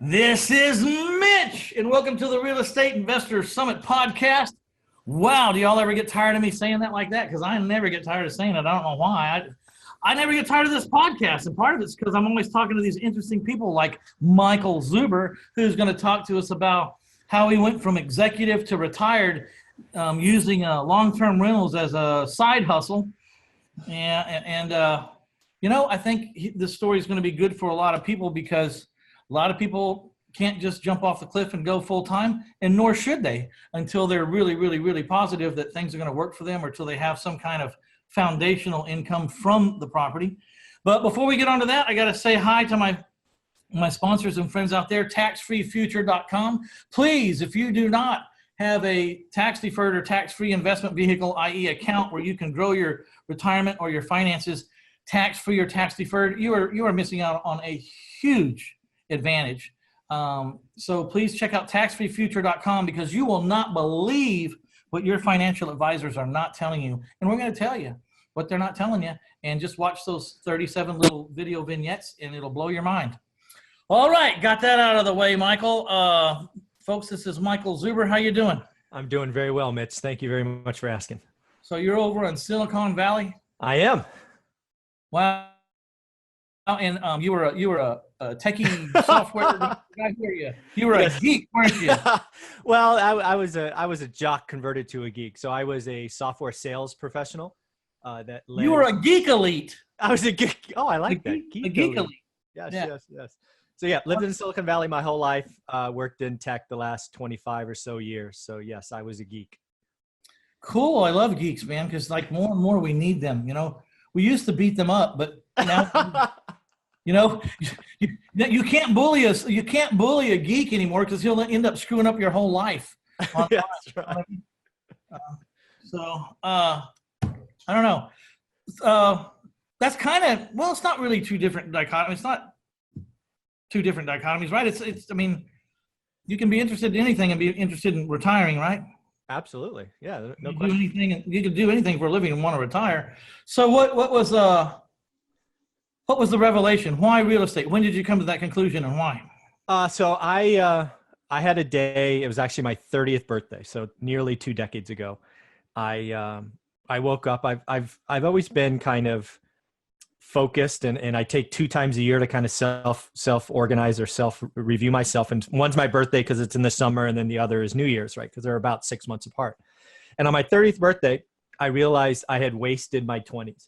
This is Mitch, and welcome to the Real Estate Investor Summit podcast. Wow, do y'all ever get tired of me saying that like that? Because I never get tired of saying it. I don't know why. I never get tired of this podcast, and part of it's because I'm always talking to these interesting people like Michael Zuber, who's going to talk to us about how he went from executive to retired using long-term rentals as a side hustle. I think this story is going to be good for a lot of people because a lot of people can't just jump off the cliff and go full time, and nor should they until they're really, really, really positive that things are going to work for them or until they have some kind of foundational income from the property. But before we get on to that, I got to say hi to my sponsors and friends out there, taxfreefuture.com. Please, if you do not have a tax deferred or tax-free investment vehicle, i.e. account where you can grow your retirement or your finances tax-free or tax-deferred, you are missing out on a huge advantage. So please check out taxfreefuture.com because you will not believe what your financial advisors are not telling you. And we're going to tell you what they're not telling you. And just watch those 37 little video vignettes and it'll blow your mind. All right, got that out of the way, Michael. Folks, this is Michael Zuber. How you doing? I'm doing very well, Mitch. Thank you very much for asking. So you're over in Silicon Valley? I am. Wow. And you were a techie software guy here. You were a geek, weren't you? Well, I was a jock converted to a geek. So I was a software sales professional. You were a geek elite. I was a geek. Oh, I like that. A geek elite. Yes, yeah. Yes. So yeah, lived in Silicon Valley my whole life. Worked in tech the last 25 or so years. So yes, I was a geek. Cool. I love geeks, man, because like more and more we need them. You know, we used to beat them up, but now. You know, you can't bully us. You can't bully a geek anymore because he'll end up screwing up your whole life. Yeah, that's right. I don't know. That's kind of, well, it's not really two different dichotomies. It's not two different dichotomies, right? I mean, you can be interested in anything and be interested in retiring, right? Absolutely. Yeah. No question. You can do anything for a living and want to retire. So what was the revelation? Why real estate? When did you come to that conclusion and why? So I had a day, it was actually my 30th birthday. So nearly 2 decades ago, I woke up. I've always been kind of focused and I take 2 times a year to kind of self-organize or self-review myself. And one's my birthday because it's in the summer and then the other is New Year's, right? Because they're about 6 months apart. And on my 30th birthday, I realized I had wasted my 20s.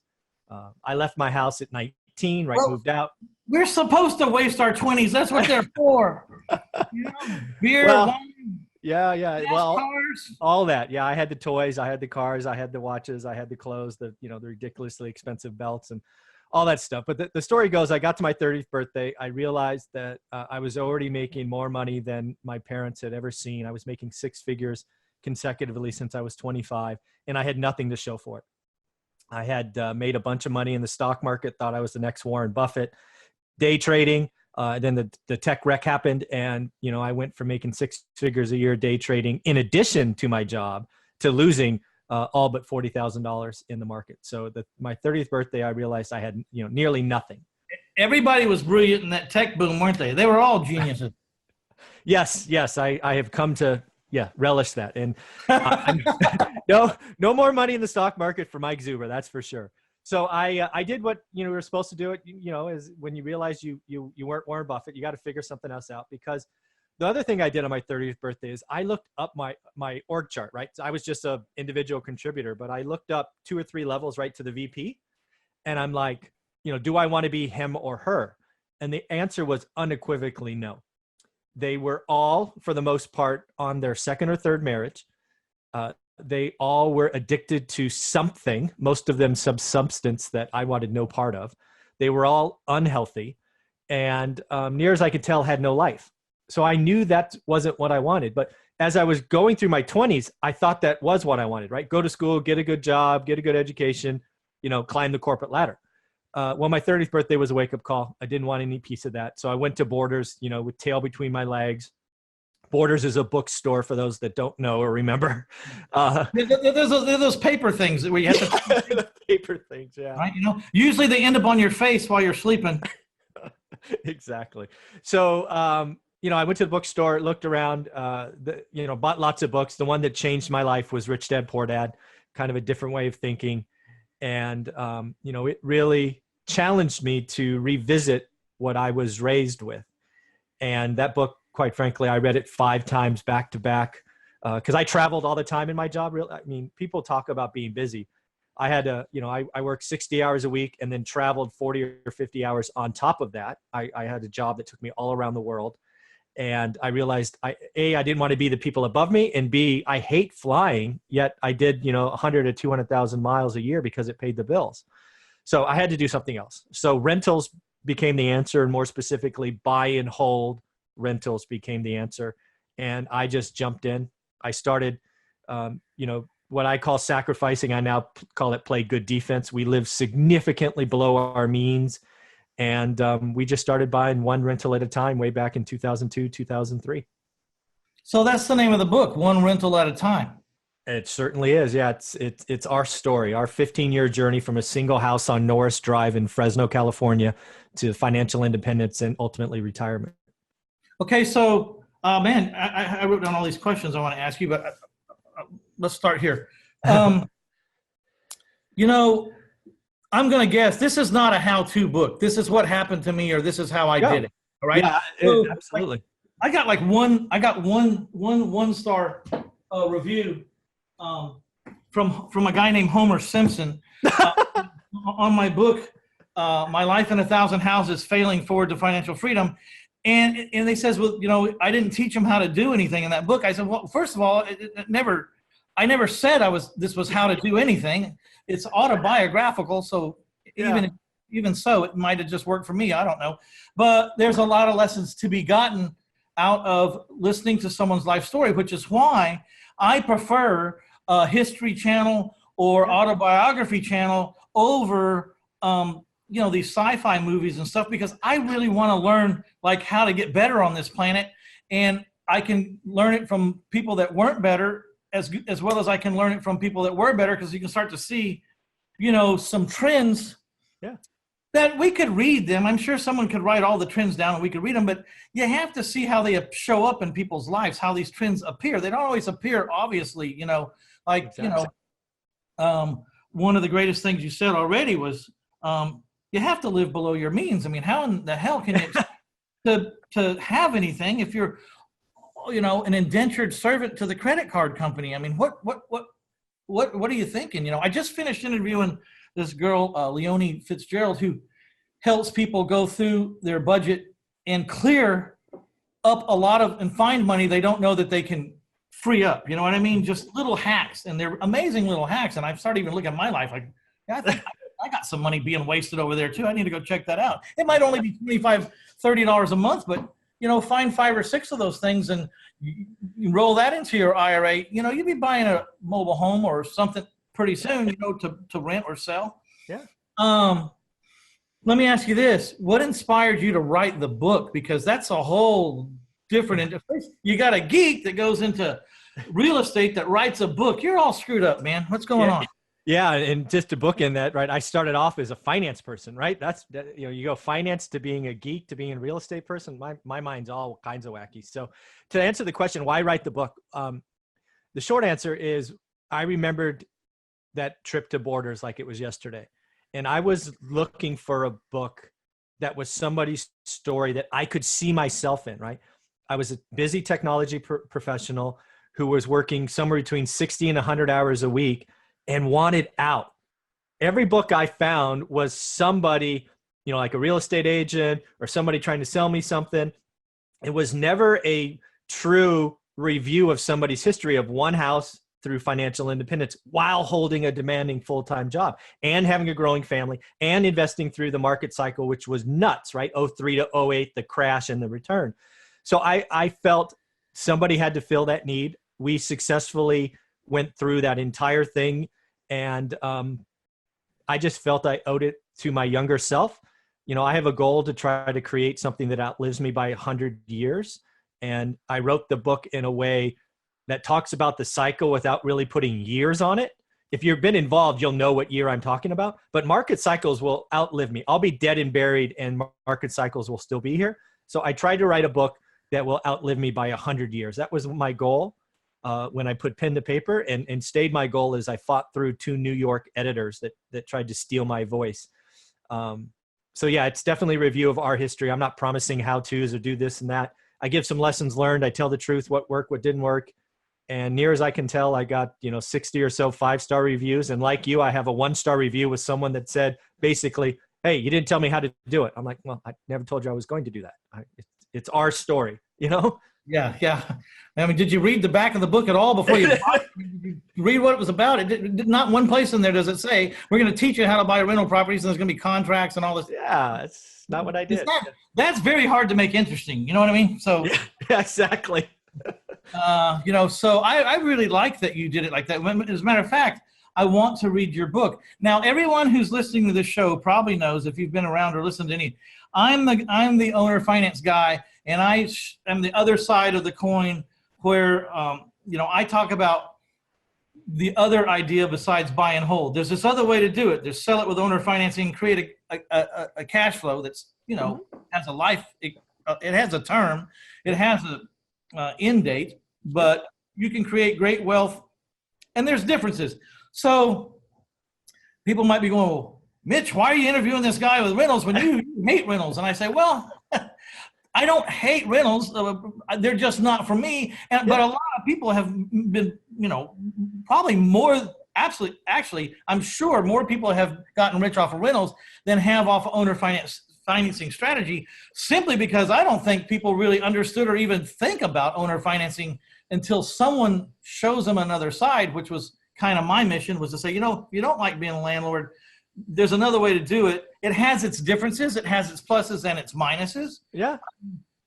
I left my house at night. Right, well, moved out. We're supposed to waste our 20s. That's what they're for. You know, beer, wine, yeah. Well, cars. All that. Yeah, I had the toys, I had the cars, I had the watches, I had the clothes, the ridiculously expensive belts and all that stuff. But the story goes, I got to my 30th birthday. I realized that I was already making more money than my parents had ever seen. I was making 6 figures consecutively since I was 25, and I had nothing to show for it. I had made a bunch of money in the stock market, thought I was the next Warren Buffett, day trading. Then the tech wreck happened. And, I went from making 6 figures a year day trading in addition to my job to losing all but $40,000 in the market. So my 30th birthday, I realized I had, nearly nothing. Everybody was brilliant in that tech boom, weren't they? They were all geniuses. Yes. I have come to relish that. And no more money in the stock market for Mike Zuber, that's for sure. So I did what we were supposed to do. It is when you realize you weren't Warren Buffett, you got to figure something else out. Because the other thing I did on my 30th birthday is I looked up my org chart. Right, so I was just a individual contributor, but I looked up 2 or 3 levels right to the VP, and I'm like, do I want to be him or her? And the answer was unequivocally no. They were all, for the most part, on their 2nd or 3rd marriage. They all were addicted to something, most of them some substance that I wanted no part of. They were all unhealthy and near as I could tell, had no life. So I knew that wasn't what I wanted. But as I was going through my 20s, I thought that was what I wanted, right? Go to school, get a good job, get a good education, climb the corporate ladder. Well, my 30th birthday was a wake-up call. I didn't want any piece of that. So I went to Borders, with tail between my legs. Borders is a bookstore for those that don't know or remember. There's those paper things that we have to the paper things, yeah. Right? Usually they end up on your face while you're sleeping. Exactly. So I went to the bookstore, looked around, bought lots of books. The one that changed my life was Rich Dad, Poor Dad, kind of a different way of thinking. And, it really challenged me to revisit what I was raised with. And that book, quite frankly, I read it 5 times back to back because I traveled all the time in my job. People talk about being busy. I had I worked 60 hours a week and then traveled 40 or 50 hours on top of that. I had a job that took me all around the world. And I realized I didn't want to be the people above me, and B, I hate flying, yet I did, 100 to 200,000 miles a year because it paid the bills. So I had to do something else. So rentals became the answer, and more specifically, buy and hold rentals became the answer. And I just jumped in. I started, what I call sacrificing. I now call it play good defense. We live significantly below our means. And we just started buying one rental at a time way back in 2002, 2003. So that's the name of the book, One Rental at a Time. It certainly is. Yeah, it's our story, our 15-year journey from a single house on Norris Drive in Fresno, California, to financial independence and ultimately retirement. Okay, so man, I wrote down all these questions I want to ask you, but let's start here. I'm going to guess this is not a how-to book. This is what happened to me, or this is how I did it. All right. Yeah, so, absolutely. I got one star review from a guy named Homer Simpson on my book, My Life in 1,000 Houses, Failing Forward to Financial Freedom. And they says, well, I didn't teach him how to do anything in that book. I said, well, first of all, I never said this was how to do anything. It's autobiographical, so even so, it might have just worked for me. I don't know. But there's a lot of lessons to be gotten out of listening to someone's life story, which is why I prefer a History Channel or autobiography channel over these sci-fi movies and stuff, because I really want to learn like how to get better on this planet, and I can learn it from people that weren't better as well as I can learn it from people that were better, because you can start to see, some trends that we could read them. I'm sure someone could write all the trends down and we could read them, but you have to see how they show up in people's lives, how these trends appear. They don't always appear, obviously, exactly. One of the greatest things you said already was you have to live below your means. I mean, how in the hell can you expect to have anything if you're an indentured servant to the credit card company? I mean, what are you thinking? I just finished interviewing this girl, Leonie Fitzgerald, who helps people go through their budget and clear up and find money they don't know that they can free up. You know what I mean? Just little hacks, and they're amazing little hacks. And I've started even looking at my life like, I think I got some money being wasted over there too. I need to go check that out. It might only be $25, $30 a month, but find 5 or 6 of those things and you roll that into your IRA. You'd be buying a mobile home or something pretty soon, to rent or sell. Yeah. Let me ask you this. What inspired you to write the book? Because that's a whole different interface. You got a geek that goes into real estate that writes a book. You're all screwed up, man. What's going on? Yeah, and just to bookend that, right? I started off as a finance person, right? You go finance to being a geek to being a real estate person. My mind's all kinds of wacky. So to answer the question, why write the book? The short answer is I remembered that trip to Borders like it was yesterday. And I was looking for a book that was somebody's story that I could see myself in, right? I was a busy technology professional who was working somewhere between 60 and 100 hours a week and wanted out. Every book I found was somebody, like a real estate agent or somebody trying to sell me something. It was never a true review of somebody's history of one house through financial independence while holding a demanding full-time job and having a growing family and investing through the market cycle, which was nuts, right? 03 to 08, the crash and the return. So I felt somebody had to fill that need. We successfully went through that entire thing. And I just felt I owed it to my younger self. I have a goal to try to create something that outlives me by 100 years. And I wrote the book in a way that talks about the cycle without really putting years on it. If you've been involved, you'll know what year I'm talking about. But market cycles will outlive me. I'll be dead and buried and market cycles will still be here. So I tried to write a book that will outlive me by 100 years. That was my goal when I put pen to paper, and stayed my goal as I fought through 2 New York editors that tried to steal my voice. So yeah, it's definitely a review of our history. I'm not promising how-tos or do this and that. I give some lessons learned. I tell the truth, what worked, what didn't work. And near as I can tell, I got, 60 or so 5-star reviews. And like you, I have a 1-star review with someone that said, basically, hey, you didn't tell me how to do it. I'm like, well, I never told you I was going to do that. It's our story, Yeah, yeah. I mean, did you read the back of the book at all before you bought it? Did you read what it was about? Not one place in there does it say, we're going to teach you how to buy rental properties and there's going to be contracts and all this. Yeah, that's not what I did. That's very hard to make interesting. You know what I mean? So, yeah, exactly. So I really like that you did it like that. As a matter of fact, I want to read your book. Now, everyone who's listening to this show probably knows, if you've been around or listened to any, I'm the owner finance guy, and I am the other side of the coin where, I talk about the other idea besides buy and hold. There's this other way to do it. There's sell it with owner financing, create a cash flow that's, has a life. It has a term. It has a end date, but you can create great wealth, and there's differences. So people might be going, well, Mitch, why are you interviewing this guy with rentals when you hate rentals? And I say, well, I don't hate rentals. They're just not for me. But a lot of people have been, probably more, actually, I'm sure more people have gotten rich off of rentals than have off of owner financing strategy, simply because I don't think people really understood or even think about owner financing until someone shows them another side, which was kind of my mission, was to say, if you don't like being a landlord, there's another way to do it. It has its differences. It has its pluses and its minuses. Yeah.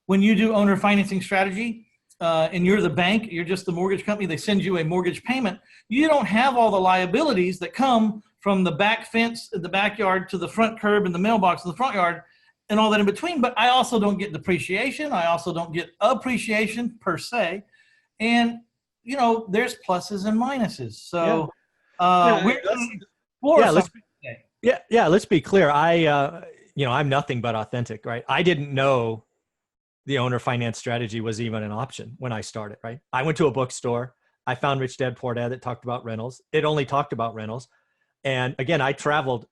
When you do owner financing strategy, and you're the bank, you're just the mortgage company, they send you a mortgage payment, you don't have all the liabilities that come from the back fence in the backyard to the front curb and the mailbox in the front yard and all that in between. But I also don't get depreciation. I also don't get appreciation per se. And, there's pluses and minuses. So let's be clear. I'm nothing but authentic, right? I didn't know the owner finance strategy was even an option when I started, right? I went to a bookstore. I found Rich Dad Poor Dad that talked about rentals. It only talked about rentals. And again, I traveled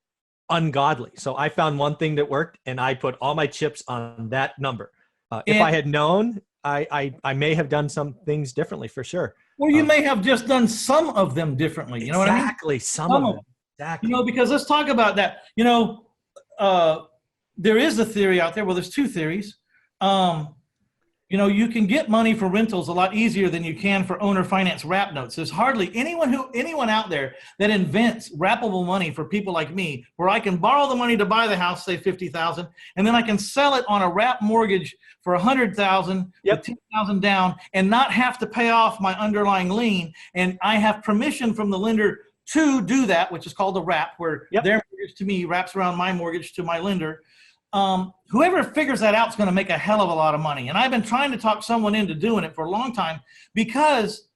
ungodly. So I found one thing that worked, and I put all my chips on that number. If I had known, I may have done some things differently for sure. Well, you may have just done some of them differently. You know what I mean? Exactly. Some of them. Exactly. Because let's talk about that. There is a theory out there. Well, there's 2 theories. You can get money for rentals a lot easier than you can for owner finance wrap notes. There's hardly anyone out there that invents wrappable money for people like me, where I can borrow the money to buy the house, say $50,000, and then I can sell it on a wrap mortgage for $100,000 with $10,000 down, and not have to pay off my underlying lien. And I have permission from the lender to do that, which is called a wrap, where their mortgage to me wraps around my mortgage to my lender. Whoever figures that out is going to make a hell of a lot of money. And I've been trying to talk someone into doing it for a long time because,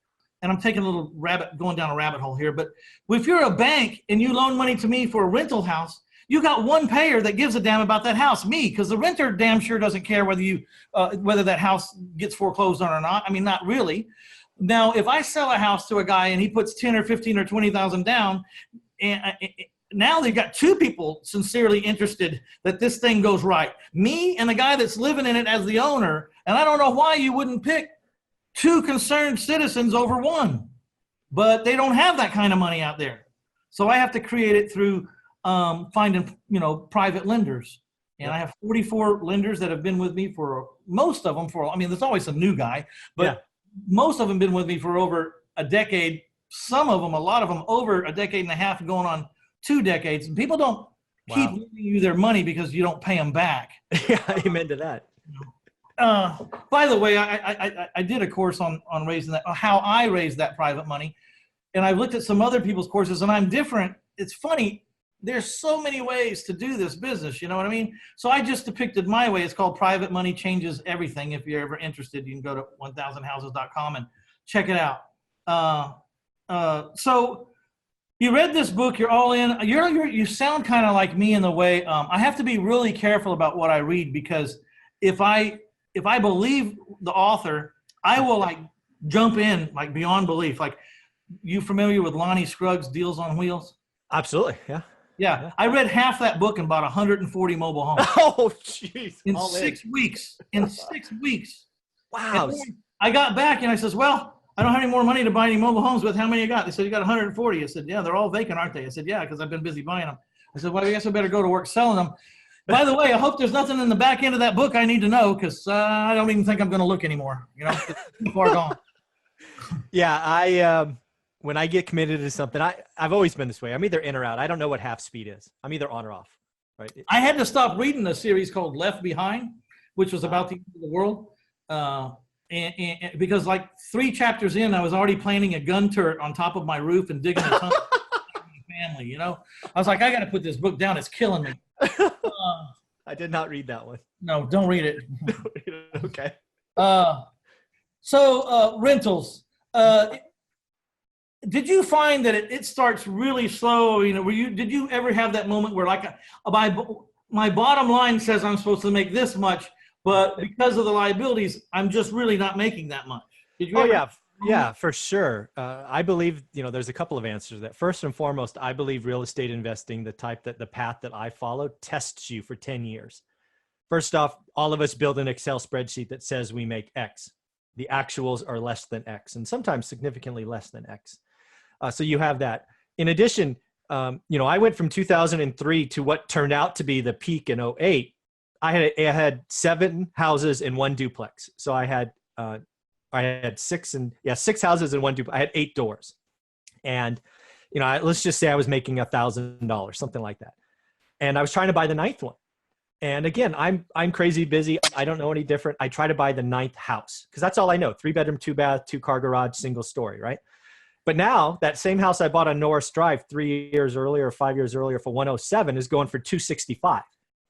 and I'm taking going down a rabbit hole here, but if you're a bank and you loan money to me for a rental house, you got one payer that gives a damn about that house, me, because the renter damn sure doesn't care whether that house gets foreclosed on or not. I mean, not really. Now, if I sell a house to a guy and he puts 10 or 15 or 20,000 down, and now they've got 2 people sincerely interested that this thing goes right. Me and the guy that's living in it as the owner. And I don't know why you wouldn't pick 2 concerned citizens over 1, but they don't have that kind of money out there. So I have to create it through finding, private lenders. And I have 44 lenders that have been with me for most of them there's always some new guy, but most of them been with me for over a decade. Some of them, a lot of them over a decade and a half, going on 2 decades. And people don't keep lending you their money because you don't pay them back. Yeah, amen to that. By the way, I did a course on raising that, how I raised that private money. And I looked at some other people's courses, and I'm different. It's funny. There's so many ways to do this business. You know what I mean? So I just depicted my way. It's called Private Money Changes Everything. If you're ever interested, you can go to 1000houses.com and check it out. So you read this book, you're all in. You sound kind of like me in the way, I have to be really careful about what I read, because if I if I believe the author, I will like jump in like beyond belief. Like, you familiar with Lonnie Scruggs' Deals on Wheels? Absolutely. Yeah. Yeah. I read half that book and bought 140 mobile homes Oh, jeez. in 6 weeks. In 6 weeks. Wow. And I got back and I says, well, I don't have any more money to buy any mobile homes with. How many you got? They said, you got 140. I said, yeah, they're all vacant, aren't they? I said, yeah, because I've been busy buying them. I said, well, I guess I better go to work selling them. By the way, I hope there's nothing in the back end of that book I need to know, because I don't even think I'm going to look anymore. You know, it's too far gone. Yeah, when I get committed to something, I've always been this way. I'm either in or out. I don't know what half speed is. I'm either on or off. Right. I had to stop reading a series called Left Behind, which was about the end of the world. And because like 3 chapters in, I was already planting a gun turret on top of my roof and digging a tunnel for my family, you know? I was like, I got to put this book down. It's killing me. I did not read that one. No, don't read it. Okay. So rentals. Did you find that it starts really slow? You know, did you ever have that moment where like my bottom line says I'm supposed to make this much, but because of the liabilities, I'm just really not making that much? Did you? Yeah, for sure. I believe, there's a couple of answers to that. First and foremost, I believe real estate investing, the path that I follow, tests you for 10 years. First off, all of us build an Excel spreadsheet that says we make X. The actuals are less than X, and sometimes significantly less than X. So you have that. In addition, I went from 2003 to what turned out to be the peak in 2008. I had 7 houses and 1 duplex. So I had 6 houses and 1 duplex. I had 8 doors, and let's just say I was making $1,000, something like that. And I was trying to buy the 9th one. And again, I'm crazy busy. I don't know any different. I try to buy the 9th house because that's all I know: 3-bedroom, 2-bath, 2-car garage, single story, right? But now that same house I bought on Norris Drive 3 years earlier or 5 years earlier for 107 is going for 265,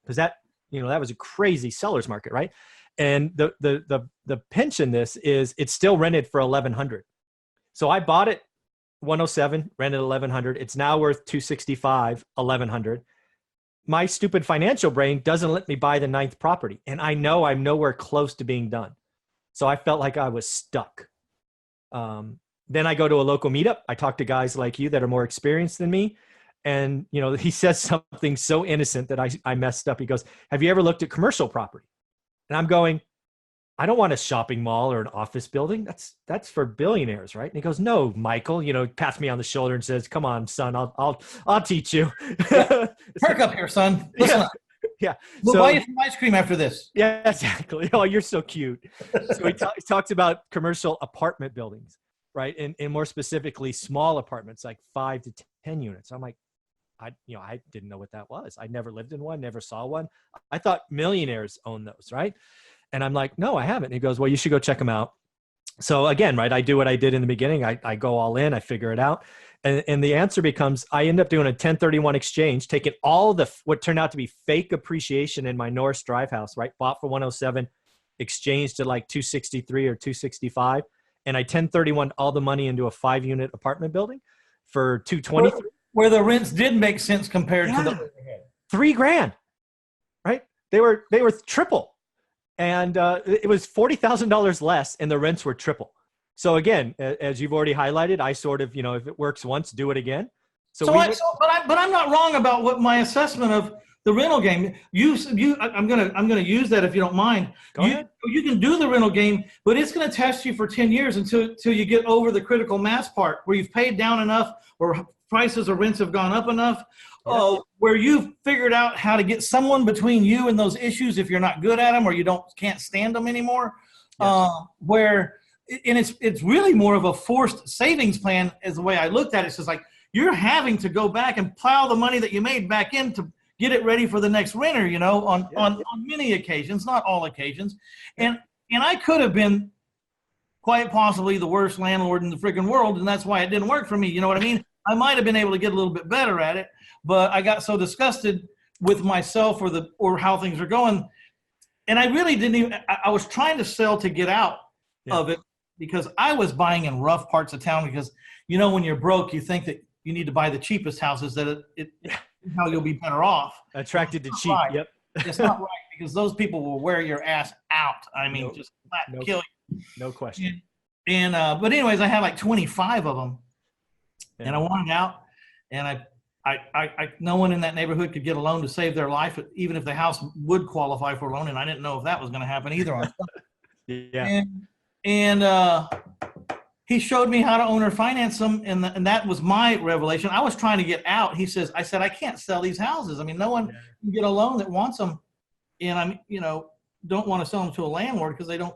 because that was a crazy seller's market, right? And the pinch in this is it's still rented for 1,100. So I bought it 107, rented 1,100. It's now worth 265, 1,100. My stupid financial brain doesn't let me buy the 9th property, and I know I'm nowhere close to being done. So I felt like I was stuck. Then I go to a local meetup. I talk to guys like you that are more experienced than me. And, he says something so innocent that I messed up. He goes, have you ever looked at commercial property? And I'm going, I don't want a shopping mall or an office building. That's for billionaires, right? And he goes, no, Michael, pats me on the shoulder and says, come on, son, I'll teach you. Perk up here, son. Listen up. Yeah. We'll buy you some ice cream after this. Yeah, exactly. Oh, you're so cute. So he talks about commercial apartment buildings. Right. And more specifically, small apartments, like 5 to 10 units. I'm like, I didn't know what that was. I never lived in one, never saw one. I thought millionaires own those. Right. And I'm like, no, I haven't. And he goes, well, you should go check them out. So again, right, I do what I did in the beginning. I go all in, I figure it out. And the answer becomes, I end up doing a 1031 exchange, taking all what turned out to be fake appreciation in my Norris Drive house, right? Bought for 107, exchanged to like 263 or 265. And I 1031 all the money into a 5-unit apartment building for 220. Where the rents did make sense compared to the $3,000, right? They were triple, and it was $40,000 less, and the rents were triple. So again, as you've already highlighted, I sort of, if it works once, do it again. But I'm not wrong about what my assessment of the rental game. I'm gonna use that if you don't mind. Go ahead. You can do the rental game, but it's gonna test you for 10 years until you get over the critical mass part where you've paid down enough, or prices or rents have gone up enough, where you've figured out how to get someone between you and those issues if you're not good at them or you can't stand them anymore. Yes. It's really more of a forced savings plan is the way I looked at it. It's just like you're having to go back and plow the money that you made back in to get it ready for the next renter, on many occasions, not all occasions. And I could have been quite possibly the worst landlord in the freaking world, and that's why it didn't work for me. You know what I mean? I might have been able to get a little bit better at it, but I got so disgusted with myself or how things are going. And I really didn't even, I was trying to sell to get out of it because I was buying in rough parts of town because, when you're broke, you think that you need to buy the cheapest houses that how you'll be better off. Attracted to cheap. Right. Yep. It's not right because those people will wear your ass out. I mean, No, just flat no, kill no you. question. But anyways, I had like 25 of them, and I Yeah. wanted out, and no one in that neighborhood could get a loan to save their life, even if the house would qualify for a loan, and I didn't know if that was going to happen either. Yeah. And he showed me how to owner finance them, and that was my revelation. I was trying to get out. I said, I can't sell these houses. I mean, no one can get a loan that wants them, and don't want to sell them to a landlord because they don't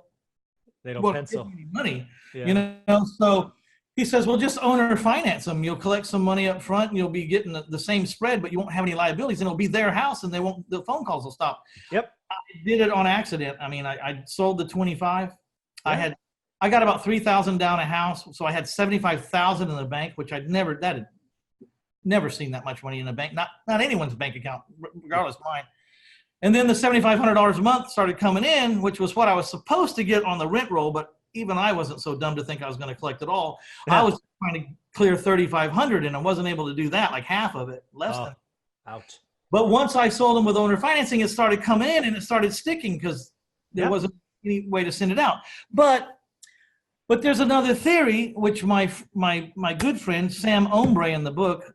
pencil. give any money, Yeah. So he says, well, just owner finance them. You'll collect some money up front, and you'll be getting the same spread, but you won't have any liabilities, and it'll be their house, and the phone calls will stop. Yep. I did it on accident. I mean, I sold the 25. Yeah. I got about 3,000 down a house, so I had 75,000 in the bank, which had never seen that much money in a bank, not anyone's bank account, regardless of mine. And then the $7,500 a month started coming in, which was what I was supposed to get on the rent roll, but even I wasn't so dumb to think I was going to collect it all. Yeah. I was trying to clear 3,500, and I wasn't able to do that, like half of it, less than. Ouch. But once I sold them with owner financing, it started coming in and it started sticking because there wasn't any way to send it out. But there's another theory, which my good friend Sam Ombre in the book,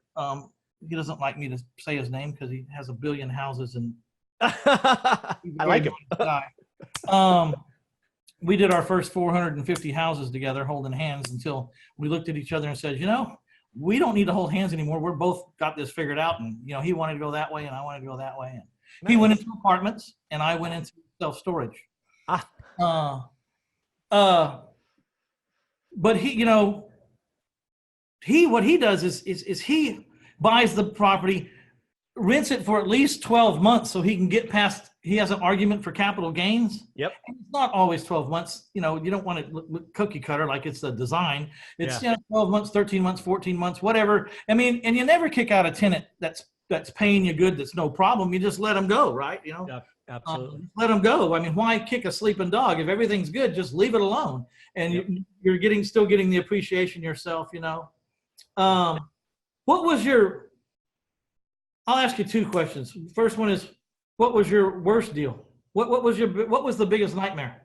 he doesn't like me to say his name because he has a billion houses and I like him. We did our first 450 houses together, holding hands, until we looked at each other and said, we don't need to hold hands anymore. We're both got this figured out. And, he wanted to go that way and I wanted to go that way. And he went into apartments and I went into self-storage. But what he does is he buys the property, rents it for at least 12 months so he can get past. He has an argument for capital gains. Yep. And it's not always 12 months. You don't want to look cookie cutter like it's the design. It's 12 months, 13 months, 14 months, whatever. I mean, and you never kick out a tenant that's paying you good. That's no problem. You just let them go, right? Yep, absolutely. Let them go. I mean, why kick a sleeping dog? If everything's good, just leave it alone. And you're still getting the appreciation yourself. What was your? I'll ask you two questions. First one is, what was your worst deal? What was the biggest nightmare?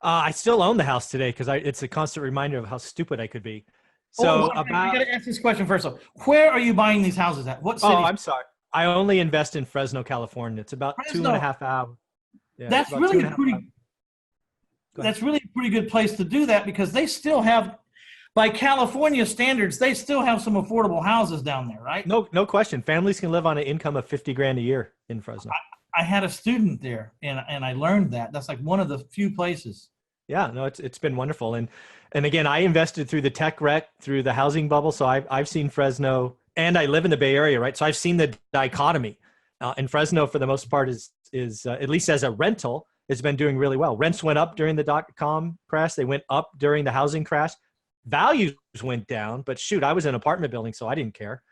I still own the house today because it's a constant reminder of how stupid I could be. So I got to ask this question first. So, where are you buying these houses at? What city? Oh, I'm sorry. I only invest in Fresno, California. It's about Fresno. 2.5 hours. Yeah, that's really a pretty good place to do that because they still have, by California standards, they still have some affordable houses down there, right? No question. Families can live on an income of $50,000 a year in Fresno. I had a student there, and I learned that. That's like one of the few places. Yeah, no, it's been wonderful. And again, I invested through the tech wreck, through the housing bubble. So I've seen Fresno, and I live in the Bay Area, right? So I've seen the dichotomy. And Fresno, for the most part, is at least as a rental, has been doing really well. Rents went up during the .com crash. They went up during the housing crash. Values went down, but shoot, I was in an apartment building, so I didn't care.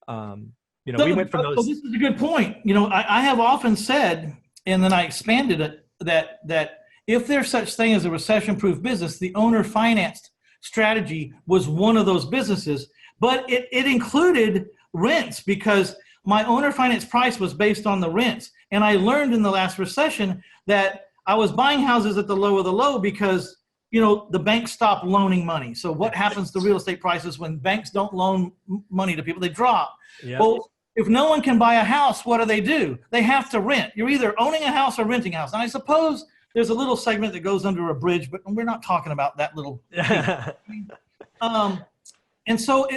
We went from those. So this is a good point. I have often said, and then I expanded it, that if there's such thing as a recession-proof business, the owner-financed strategy was one of those businesses, but it included rents because my owner-finance price was based on the rents. And I learned in the last recession that I was buying houses at the low of the low because the banks stopped loaning money. So what happens to real estate prices when banks don't loan money to people? They drop. Yep. Well, if no one can buy a house, what do? They have to rent. You're either owning a house or renting a house. And I suppose there's a little segment that goes under a bridge, but we're not talking about that little. And so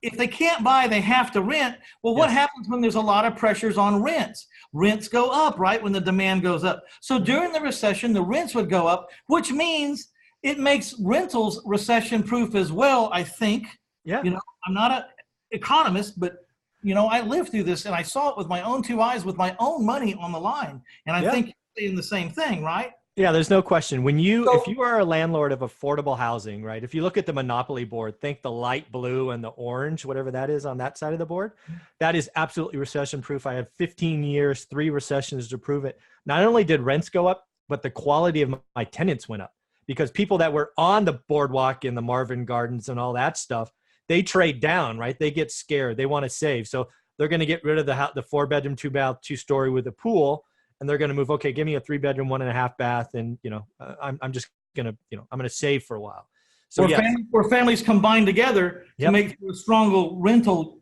if they can't buy, they have to rent. Well, what happens when there's a lot of pressures on rents? Rents go up, right, when the demand goes up. So during the recession, the rents would go up, which means it makes rentals recession-proof as well, I think. Yeah. I'm not an economist, but, I lived through this, and I saw it with my own two eyes with my own money on the line. And I think you're saying the same thing, right? Yeah, there's no question. If you are a landlord of affordable housing, right? If you look at the monopoly board, think the light blue and the orange, whatever that is on that side of the board, that is absolutely recession proof. I have 15 years, 3 recessions to prove it. Not only did rents go up, but the quality of my tenants went up because people that were on the boardwalk in the Marvin Gardens and all that stuff, they trade down, right? They get scared. They want to save. So they're going to get rid of the 4-bedroom, 2-story with a pool. and they're going to move. Okay, give me a 3-bedroom, 1.5 bath, and I'm just going to I'm going to save for a while. So or families combine together to Yep. make a stronger rental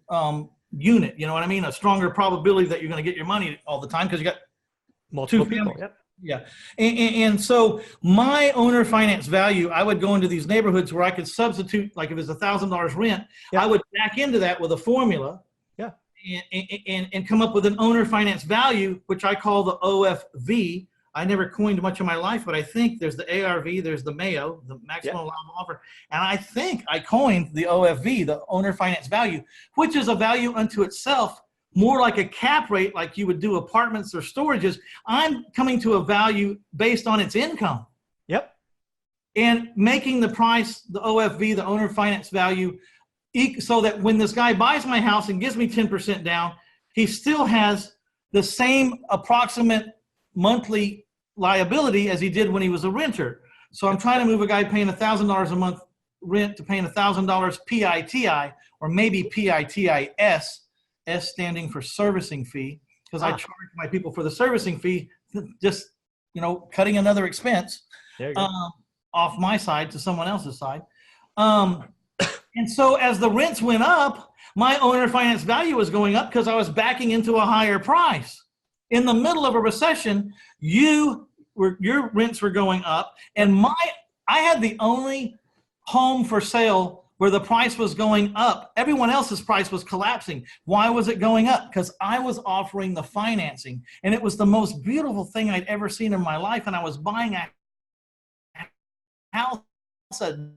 unit. You know what I mean? A stronger probability that you're going to get your money all the time because you got multiple two people. families. Yep. Yeah. And so my owner finance value, I would go into these neighborhoods where I could substitute, like if it's $1,000 rent, Yep. I would back into that with a formula. Yeah. And come up with an owner finance value, which I call the OFV. I never coined much in my life, but I think there's the ARV, there's the MAO, the maximum allowable offer. And I think I coined the OFV, the owner finance value, which is a value unto itself, more like a cap rate, like you would do apartments or storages. I'm coming to a value based on its income. Yep. And making the price, the OFV, the owner finance value, so that when this guy buys my house and gives me 10% down, he still has the same approximate monthly liability as he did when he was a renter. So I'm trying to move a guy paying $1,000 a month rent to paying $1,000 PITI, or maybe PITIS, S standing for servicing fee, because I charge my people for the servicing fee, just cutting another expense off my side to someone else's side. And so as the rents went up, my owner finance value was going up because I was backing into a higher price. In the middle of a recession, your rents were going up, and I had the only home for sale where the price was going up. Everyone else's price was collapsing. Why was it going up? Because I was offering the financing, and it was the most beautiful thing I'd ever seen in my life, and I was buying a house a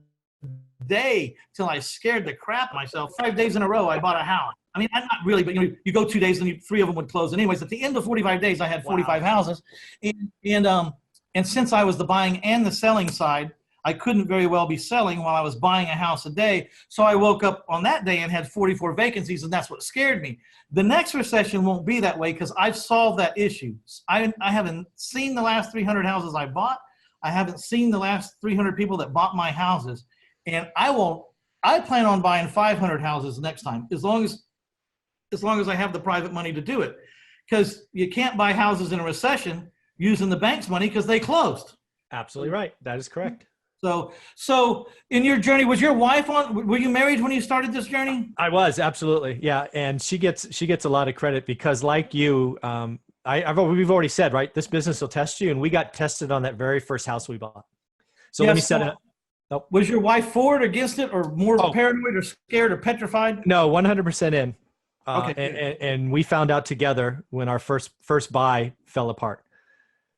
day till I scared the crap out of myself. 5 days in a row, I bought a house. I mean, I'm not really, but you go 2 days and 3 of them would close. And anyways, at the end of 45 days, I had 45 houses. And since I was the buying and the selling side, I couldn't very well be selling while I was buying a house a day. So I woke up on that day and had 44 vacancies, and that's what scared me. The next recession won't be that way because I've solved that issue. I haven't seen the last 300 houses I bought. I haven't seen the last 300 people that bought my houses. And I plan on buying 500 houses next time, as long as I have the private money to do it. Because you can't buy houses in a recession using the bank's money because they closed. Absolutely right. That is correct. So in your journey, was your wife were you married when you started this journey? I was, absolutely. Yeah. And she gets a lot of credit because, like you, we've already said, right, this business will test you. And we got tested on that very first house we bought. So let me set it up. Nope. Was your wife for it, against it, or more paranoid or scared or petrified? No, 100% in. Okay. And we found out together when our first buy fell apart.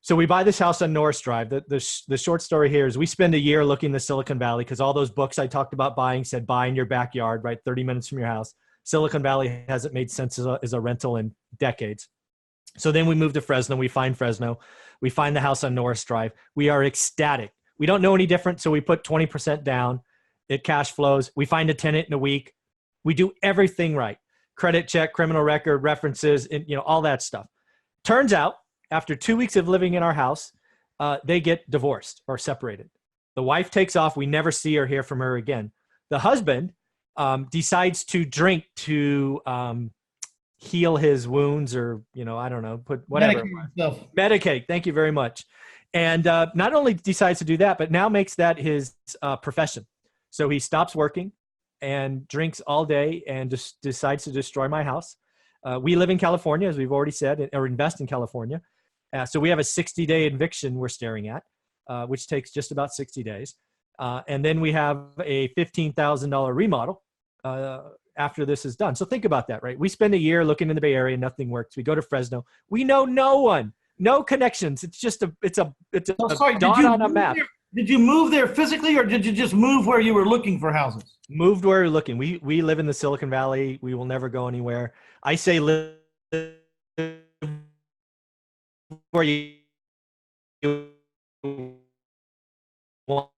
So we buy this house on Norris Drive. The short story here is we spend a year looking the Silicon Valley because all those books I talked about buying said buy in your backyard, right? 30 minutes from your house. Silicon Valley hasn't made sense as a rental in decades. So then we move to Fresno. We find Fresno. We find the house on Norris Drive. We are ecstatic. We don't know any different, so we put 20% down. It cash flows. We find a tenant in a week. We do everything right. Credit check, criminal record, references, and all that stuff. Turns out, after 2 weeks of living in our house, they get divorced or separated. The wife takes off. We never see or hear from her again. The husband decides to drink to heal his wounds, or I don't know, put whatever. Medicate. Thank you very much. And not only decides to do that, but now makes that his profession. So he stops working and drinks all day and just decides to destroy my house. We live in California, as we've already said, or invest in California. So we have a 60-day eviction we're staring at, which takes just about 60 days. And then we have a $15,000 remodel after this is done. So think about that, right? We spend a year looking in the Bay Area, nothing works. We go to Fresno. We know no one. No connections. It's just a dot on a map. Did you move there physically, or did you just move where you were looking for houses? Moved where we're looking. We live in the Silicon Valley. We will never go anywhere. I say live where you want,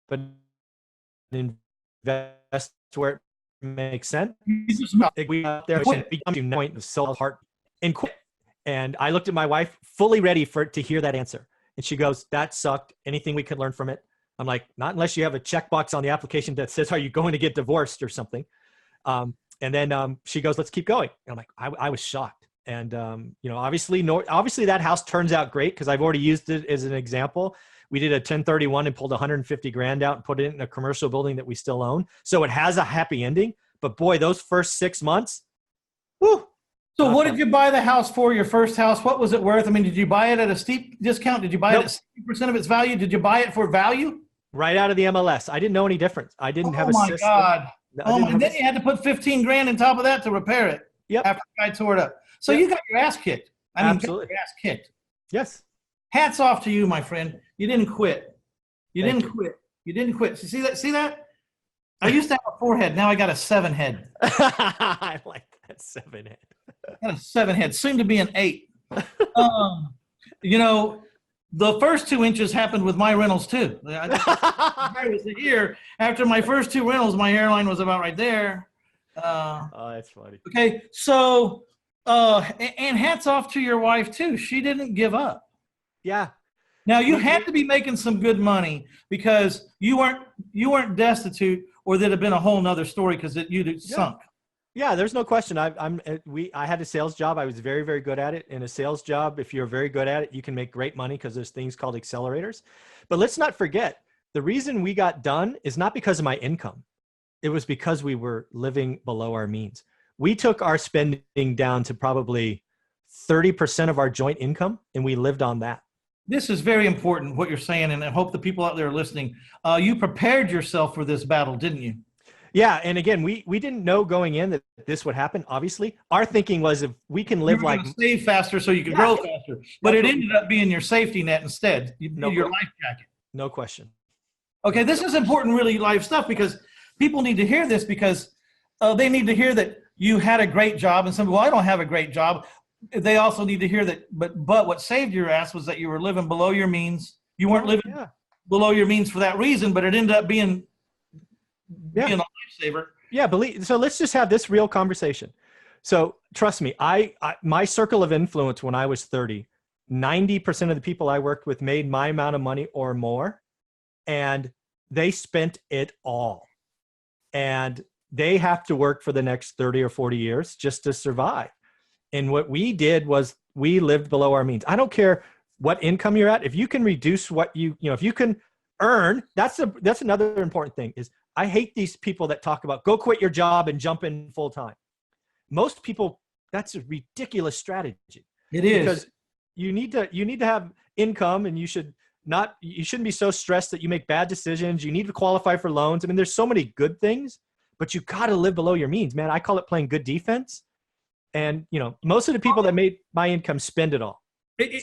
but invest where it makes sense. We out there point of soul heart and quit. And I looked at my wife, fully ready to hear that answer. And she goes, "That sucked. Anything we could learn from it?" I'm like, "Not unless you have a checkbox on the application that says, are you going to get divorced or something?" And then she goes, let's keep going. And I'm like, I was shocked. And, obviously that house turns out great because I've already used it as an example. We did a 1031 and pulled 150 grand out and put it in a commercial building that we still own. So it has a happy ending. But boy, those first 6 months, whoo. So what did you buy the house for, your first house? What was it worth? I mean, did you buy it at a steep discount? Did you buy it at 60% of its value? Did you buy it for value? Right out of the MLS. I didn't know any difference. I didn't have a system. Oh, my God. And then you had to put 15 grand on top of that to repair it. Yep. After I tore it up. So you got your ass kicked. Absolutely. Got your ass kicked. Yes. Hats off to you, my friend. You didn't quit. You didn't quit. See that? See that? I used to have a 4 head. Now I got a 7 head. I like that 7 head. I got a 7 head. Soon to be an 8. The first 2 inches happened with my rentals too. I was here. After my first 2 rentals, my hairline was about right there. Oh, that's funny. Okay, so and hats off to your wife too. She didn't give up. Yeah. Now you had to be making some good money because you weren't destitute, or there'd have been a whole nother story because you'd sunk. Yeah, there's no question. I had a sales job. I was very, very good at it. In a sales job, if you're very good at it, you can make great money because there's things called accelerators. But let's not forget, the reason we got done is not because of my income. It was because we were living below our means. We took our spending down to probably 30% of our joint income, and we lived on that. This is very important, what you're saying, and I hope the people out there are listening. You prepared yourself for this battle, didn't you? Yeah, and again, we didn't know going in that this would happen. Obviously, our thinking was if we can live like save faster so you can grow faster, but it ended up being your safety net instead. Your life jacket. No question. Okay, this is important, really life stuff, because people need to hear this because they need to hear that you had a great job, and some, well, I don't have a great job. They also need to hear that, but what saved your ass was that you were living below your means. You weren't living below your means for that reason, but it ended up being a lifesaver. Yeah, so let's just have this real conversation. So trust me, my circle of influence when I was 30, 90% of the people I worked with made my amount of money or more, and they spent it all. And they have to work for the next 30 or 40 years just to survive. And what we did was we lived below our means. I don't care what income you're at. If you can reduce what if you can earn, that's another important thing is I hate these people that talk about go quit your job and jump in full time. Most people, that's a ridiculous strategy. It is. Because you need to have income, and you shouldn't be so stressed that you make bad decisions. You need to qualify for loans. I mean, there's so many good things, but you got to live below your means, man. I call it playing good defense. And, most of the people that made my income spend it all.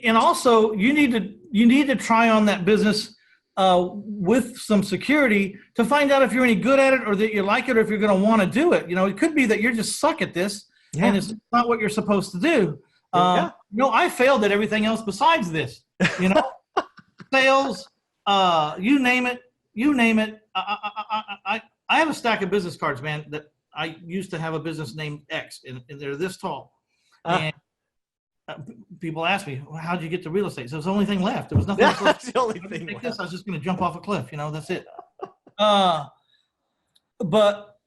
And also you need to try on that business with some security to find out if you're any good at it, or that you like it, or if you're going to want to do it. It could be that you're just suck at this and it's not what you're supposed to do. I failed at everything else besides this, sales, you name it. I have a stack of business cards, man, that I used to have a business named X, and they're this tall. And people ask me, well, how'd you get to real estate? So it's the only thing left. There was nothing else left. That's the only thing left. I was just going to jump off a cliff. That's it. But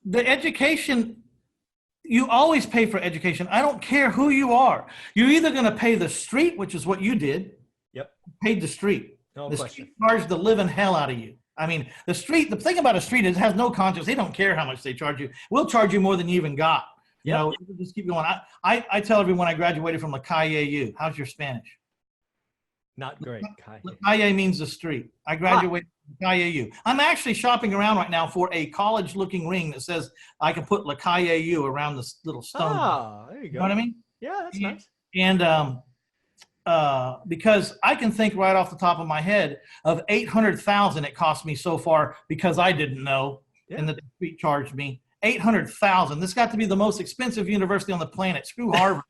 the education, you always pay for education. I don't care who you are. You're either going to pay the street, which is what you did. Yep. Paid the street. No the question. Street charged the living hell out of you. I mean, the thing about a street is it has no conscience. They don't care how much they charge you. We'll charge you more than you even got. Just keep going. I tell everyone I graduated from La Calle U. How's your Spanish? Not great. La Calle means the street. I graduated from La Calle U. I'm actually shopping around right now for a college-looking ring that says I can put La Calle U around this little stone. Oh, there you go. You know what I mean? Yeah, that's nice. And because I can think right off the top of my head of $800,000 it cost me so far because I didn't know, and the street charged me $800,000. This got to be the most expensive university on the planet. Screw Harvard.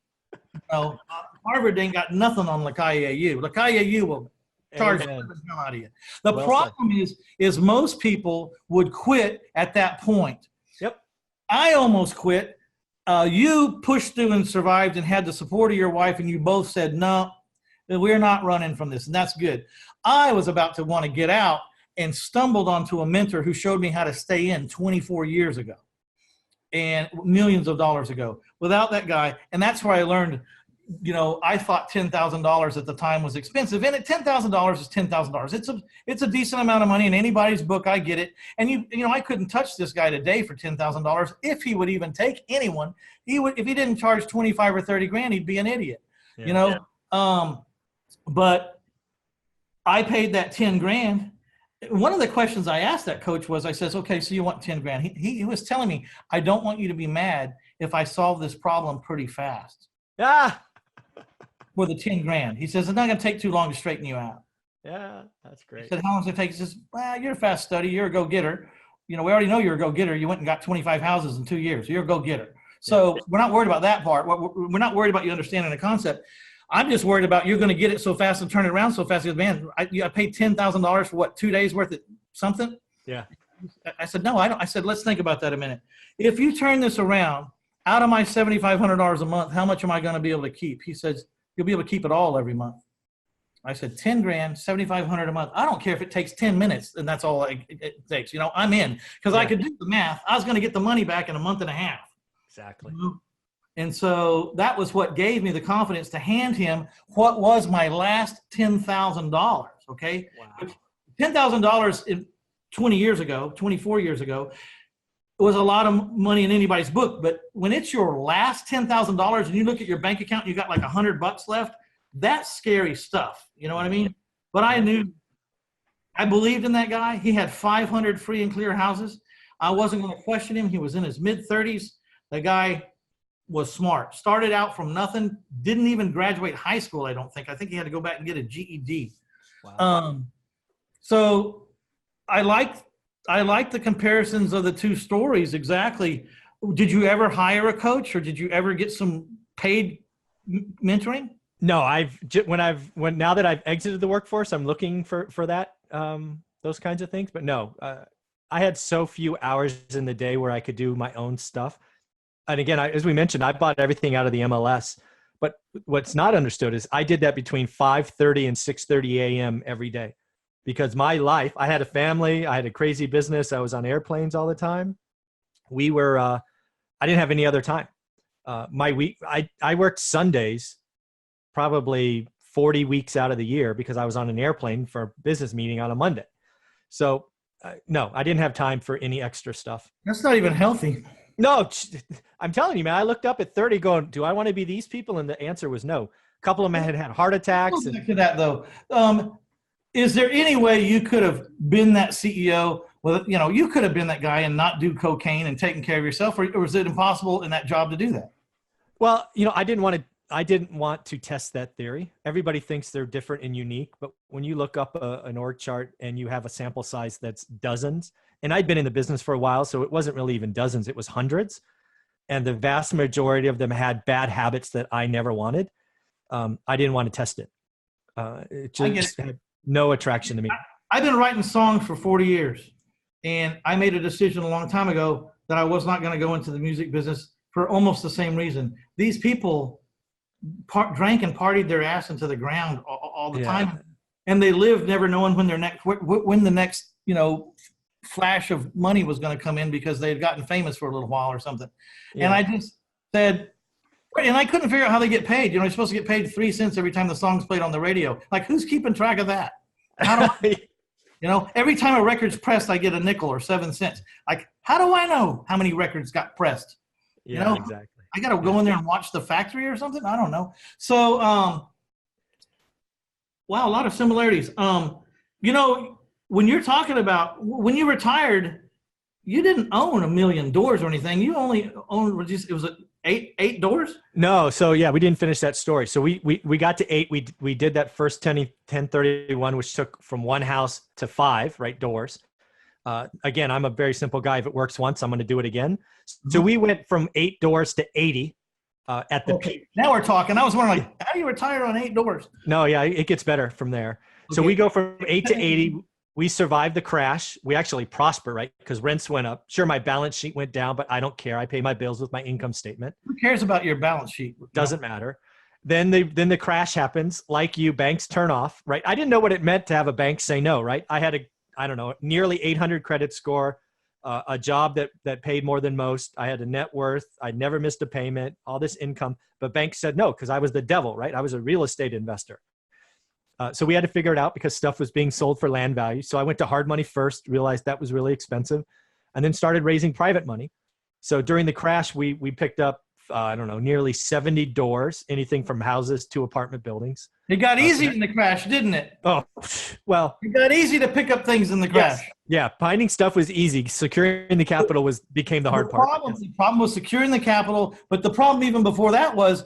Harvard ain't got nothing on La Calle U. La Calle U will charge the hell out of you. The problem is most people would quit at that point. Yep. I almost quit. You pushed through and survived and had the support of your wife, and you both said, no, we're not running from this, and that's good. I was about to want to get out, and stumbled onto a mentor who showed me how to stay in 24 years ago and millions of dollars ago. Without that guy, and that's where I learned, I thought $10,000 at the time was expensive, and at $10,000 is $10,000. It's a decent amount of money in anybody's book. I get it. And I couldn't touch this guy today for $10,000 if he would even take anyone. If he didn't charge 25 or 30 grand, he'd be an idiot. Yeah. But I paid that 10 grand. One of the questions I asked that coach was, I says, okay, so you want 10 grand. He was telling me, I don't want you to be mad if I solve this problem pretty fast. Ah. For the 10 grand. He says, it's not going to take too long to straighten you out. Yeah, that's great. He said, how long does it take? He says, well, you're a fast study. You're a go-getter. We already know you're a go-getter. You went and got 25 houses in 2 years. You're a go-getter. So we're not worried about that part. We're not worried about you understanding the concept. I'm just worried about you're going to get it so fast and turn it around so fast. He goes, man, I paid $10,000 for what, 2 days worth of something? Yeah. I said, no, I don't. I said, let's think about that a minute. If you turn this around, out of my $7,500 a month, how much am I going to be able to keep? He says, you'll be able to keep it all every month. I said, 10 grand, 7,500 a month. I don't care if it takes 10 minutes and that's all it takes. I'm in, because I could do the math. I was going to get the money back in a month and a half. Exactly. And so that was what gave me the confidence to hand him what was my last $10,000. Okay. Wow. $10,000 24 years ago, it was a lot of money in anybody's book. But when it's your last $10,000 and you look at your bank account, and you got like $100 left, that's scary stuff. You know what I mean? But I believed in that guy. He had 500 free and clear houses. I wasn't going to question him. He was in his mid-30s. The guy was smart. Started out from nothing. Didn't even graduate high school, I don't think. I think he had to go back and get a GED. Wow. So I like the comparisons of the two stories. Exactly. Did you ever hire a coach, or did you ever get some paid mentoring? No, now that I've exited the workforce, I'm looking for that, those kinds of things. But no, I had so few hours in the day where I could do my own stuff. And again, as we mentioned, I bought everything out of the MLS. But what's not understood is I did that between 5:30 and 6:30 a.m. every day, because my life, I had a family, I had a crazy business, I was on airplanes all the time. I didn't have any other time. I worked Sundays probably 40 weeks out of the year because I was on an airplane for a business meeting on a Monday. So no, I didn't have time for any extra stuff. That's not even healthy. No, I'm telling you, man, I looked up at 30 going, do I want to be these people? And the answer was no. A couple of them had heart attacks. Back to that though. Is there any way you could have been that CEO? Well, you could have been that guy and not do cocaine and taking care of yourself, or was it impossible in that job to do that? Well, I didn't want to test that theory. Everybody thinks they're different and unique, but when you look up an org chart and you have a sample size that's dozens, and I'd been in the business for a while, so it wasn't really even dozens, it was hundreds. And the vast majority of them had bad habits that I never wanted. I didn't want to test it. It just had no attraction to me. I've been writing songs for 40 years, and I made a decision a long time ago that I was not going to go into the music business for almost the same reason. These people drank and partied their ass into the ground all the time, and they lived never knowing when the next flash of money was going to come in, because they had gotten famous for a little while or something. And I just said, and I couldn't figure out how they get paid. You're supposed to get paid 3 cents every time the song's played on the radio. Like, who's keeping track of that? How do I, every time a record's pressed, I get a nickel or 7 cents. Like, how do I know how many records got pressed? Exactly. I got to go in there and watch the factory or something. I don't know. So, wow, a lot of similarities. When you're talking about when you retired, you didn't own 1 million doors or anything. You only owned, it was eight doors? No. So yeah, we didn't finish that story. So we got to 8. We did that first 1031, which took from 1 house to 5, right? Doors. Again, I'm a very simple guy. If it works once, I'm going to do it again. So we went from 8 doors to 80 at the peak. Now we're talking. I was wondering, how do you retire on 8 doors? No, yeah, it gets better from there. Okay. So we go from 8 to 80. We survived the crash. We actually prosper, right? Because rents went up. Sure, my balance sheet went down, but I don't care. I pay my bills with my income statement. Who cares about your balance sheet? Doesn't matter. Then the crash happens. Like you, banks turn off, right? I didn't know what it meant to have a bank say no, right? I I don't know, nearly 800 credit score, a job that paid more than most. I had a net worth. I never missed a payment, all this income. But banks said no, because I was the devil, right? I was a real estate investor. So we had to figure it out because stuff was being sold for land value. So I went to hard money first, realized that was really expensive, and then started raising private money. So during the crash, we picked up, I don't know, nearly 70 doors, anything from houses to apartment buildings. It got easy in the crash, didn't it? Oh, well. It got easy to pick up things in the crash. Yes. Yeah, finding stuff was easy. Securing the capital became the hard part. The problem was securing the capital, but the problem even before that was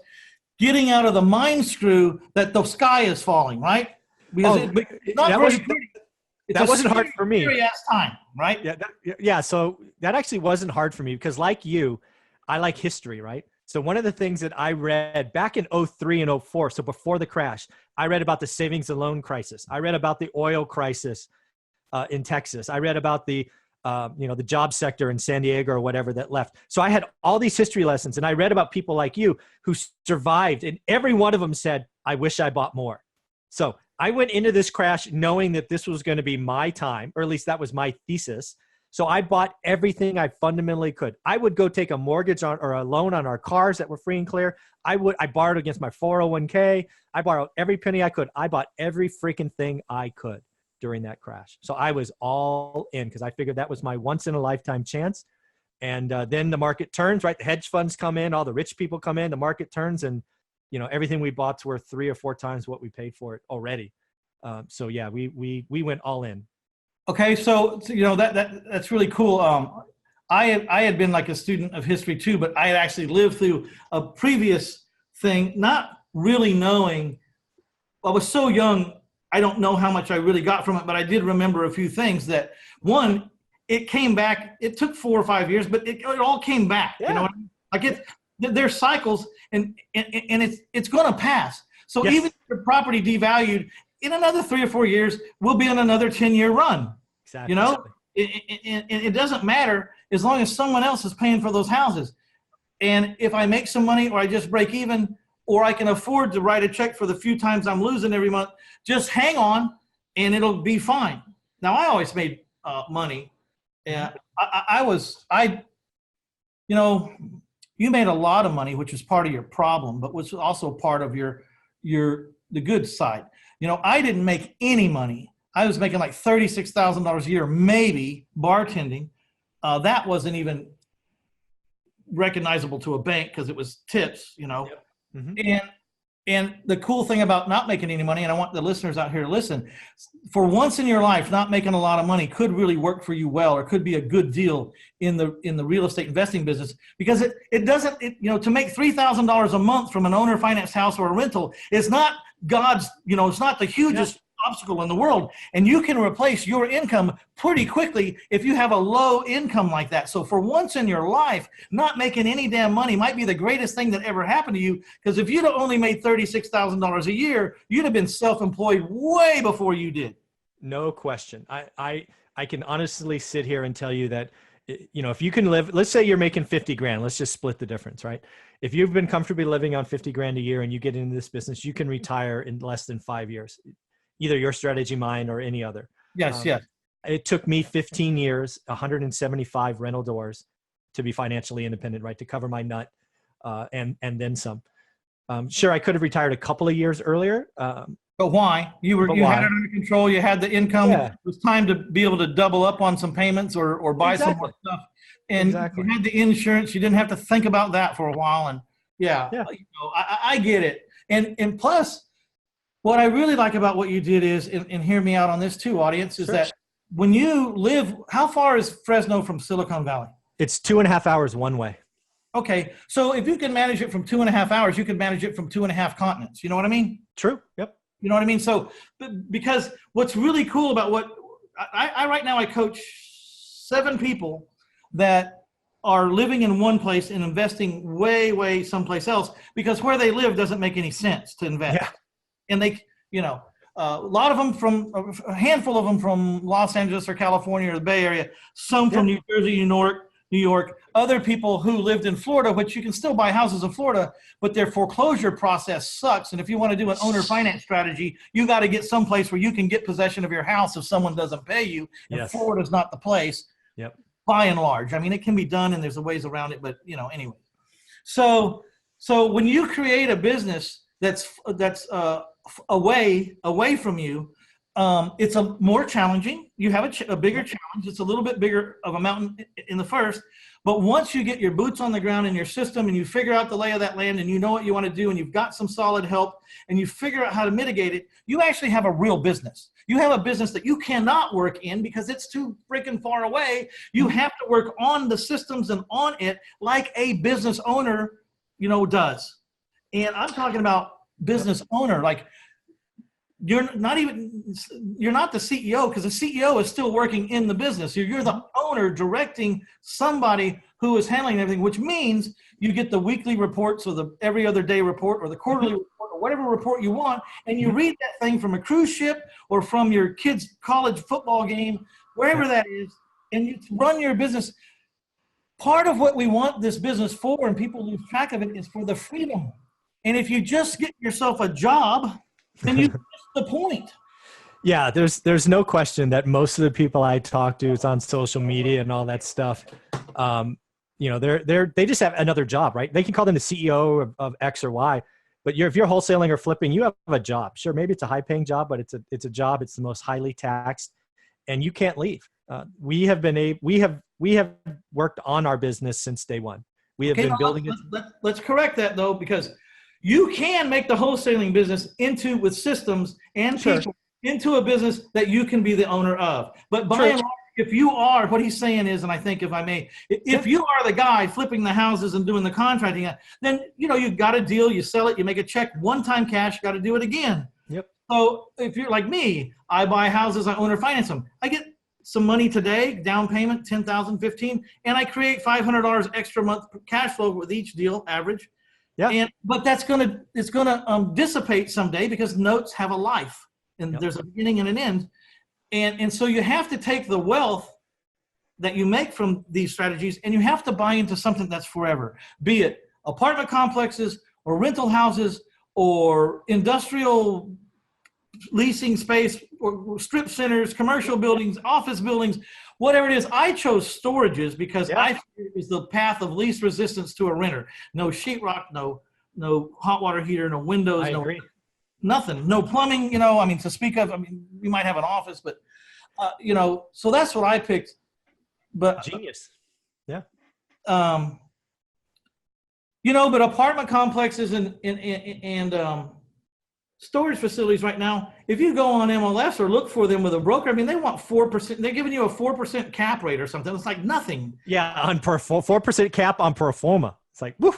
getting out of the mind screw that the sky is falling, right? Because that wasn't hard for me. Time, right? Yeah. So that actually wasn't hard for me because, like you, I like history, right? So one of the things that I read back in 03 and 04, so before the crash, I read about the savings and loan crisis. I read about the oil crisis in Texas. I read about the job sector in San Diego or whatever that left. So I had all these history lessons, and I read about people like you who survived, and every one of them said, I wish I bought more. So I went into this crash knowing that this was going to be my time, or at least that was my thesis. So I bought everything I fundamentally could. I would go take a mortgage on or a loan on our cars that were free and clear. I borrowed against my 401k. I borrowed every penny I could. I bought every freaking thing I could during that crash. So I was all in because I figured that was my once in a lifetime chance. And then the market turns, right? The hedge funds come in, all the rich people come in, the market turns, and everything we bought's worth 3 or 4 times what we paid for it already. So yeah, we went all in. Okay, so that's really cool. I had been like a student of history too, but I had actually lived through a previous thing, not really knowing. I was so young, I don't know how much I really got from it, but I did remember a few things. That one, it came back. It took 4 or 5 years, but it all came back. Yeah. You know what I mean? Like there's cycles, and it's going to pass. So yes. Even if your property devalued, in another 3 or 4 years, we'll be on another 10-year run. Exactly. It doesn't matter as long as someone else is paying for those houses. And if I make some money, or I just break even, or I can afford to write a check for the few times I'm losing every month, just hang on and it'll be fine. Now, I always made money. And you made a lot of money, which was part of your problem, but was also part of the good side. I didn't make any money. I was making like $36,000 a year, maybe, bartending. That wasn't even recognizable to a bank because it was tips, Yep. Mm-hmm. And the cool thing about not making any money, and I want the listeners out here to listen, for once in your life, not making a lot of money could really work for you well, or could be a good deal in the real estate investing business, because it doesn't, to make $3,000 a month from an owner financed house or a rental is not God's, it's not the hugest obstacle in the world, and you can replace your income pretty quickly if you have a low income like that. So for once in your life, not making any damn money might be the greatest thing that ever happened to you, because if you'd have only made $36,000 a year, you'd have been self-employed way before you did. No question. I can honestly sit here and tell you that, if you can live, let's say you're making 50 grand, let's just split the difference, right? If you've been comfortably living on 50 grand a year and you get into this business, you can retire in less than 5 years. Either your strategy, mine, or any other. Yes. It took me 15 years, 175 rental doors to be financially independent, right? To cover my nut and then some. Sure, I could have retired a couple of years earlier. But why? You had it under control. You had the income. Yeah. It was time to be able to double up on some payments or buy some more stuff. And you had the insurance. You didn't have to think about that for a while. And I get it. And plus, what I really like about what you did is, and hear me out on this too, audience, is that when you live, how far is Fresno from Silicon Valley? It's 2.5 hours one way. Okay. So if you can manage it from 2.5 hours, you can manage it from 2.5 continents. You know what I mean? True. Yep. You know what I mean? So, because what's really cool about what I right now, I coach 7 people that are living in one place and investing way someplace else, because where they live doesn't make any sense to invest. Yeah. And they, a lot of them a handful of them from Los Angeles or California or the Bay Area, some from New Jersey, New York, New York, other people who lived in Florida, which you can still buy houses in Florida, but their foreclosure process sucks. And if you want to do an owner finance strategy, you got to get someplace where you can get possession of your house if someone doesn't pay you. And Yes. Florida's not the place. Yep. By and large. I mean, it can be done and there's ways around it, but anyway. So when you create a business that's away from you, it's a more challenging. You have a bigger challenge. It's a little bit bigger of a mountain in the first, but once you get your boots on the ground in your system and you figure out the lay of that land and you know what you want to do and you've got some solid help and you figure out how to mitigate it, you actually have a real business. You have a business that you cannot work in because it's too freaking far away. You have to work on the systems and on it like a business owner, does. And I'm talking about business owner, like you're not the CEO, because the CEO is still working in the business. You're the owner directing somebody who is handling everything, which means you get the weekly reports or the every other day report or the quarterly report or whatever report you want. And you read that thing from a cruise ship or from your kid's college football game, wherever that is, and you run your business. Part of what we want this business for, and people lose track of it, is for the freedom. And if you just get yourself a job, then you miss the point. Yeah, there's no question that most of the people I talk to, it's on social media and all that stuff. They just have another job, right? They can call them the CEO of X or Y, but if you're wholesaling or flipping, you have a job. Sure, maybe it's a high-paying job, but it's a job. It's the most highly taxed, and you can't leave. We have worked on our business since day one. We have been building it. Let's correct that though, because you can make the wholesaling business with systems and people into a business that you can be the owner of. But by and large, if you are, what he's saying is, and I think if I may, if you are the guy flipping the houses and doing the contracting, then you got a deal, you sell it, you make a check, one-time cash, got to do it again. Yep. So if you're like me, I buy houses, I owner finance them. I get some money today, down payment, $10,000, $15,000, and I create $500 extra month cash flow with each deal, average. Yeah. But it's gonna dissipate someday because notes have a life, and there's a beginning and an end, and so you have to take the wealth that you make from these strategies, and you have to buy into something that's forever. Be it apartment complexes or rental houses or industrial leasing space or strip centers, commercial buildings, office buildings, whatever it is. I chose storages because I figured it was the path of least resistance to a renter. No sheetrock, no hot water heater, no windows, nothing, no plumbing, to speak of. We might have an office, but so that's what I picked. But genius. Yeah. But apartment complexes and storage facilities right now, if you go on MLS or look for them with a broker, they want 4%. They're giving you a 4% cap rate or something. It's like nothing. Yeah, on 4% cap on pro forma. It's like, woo.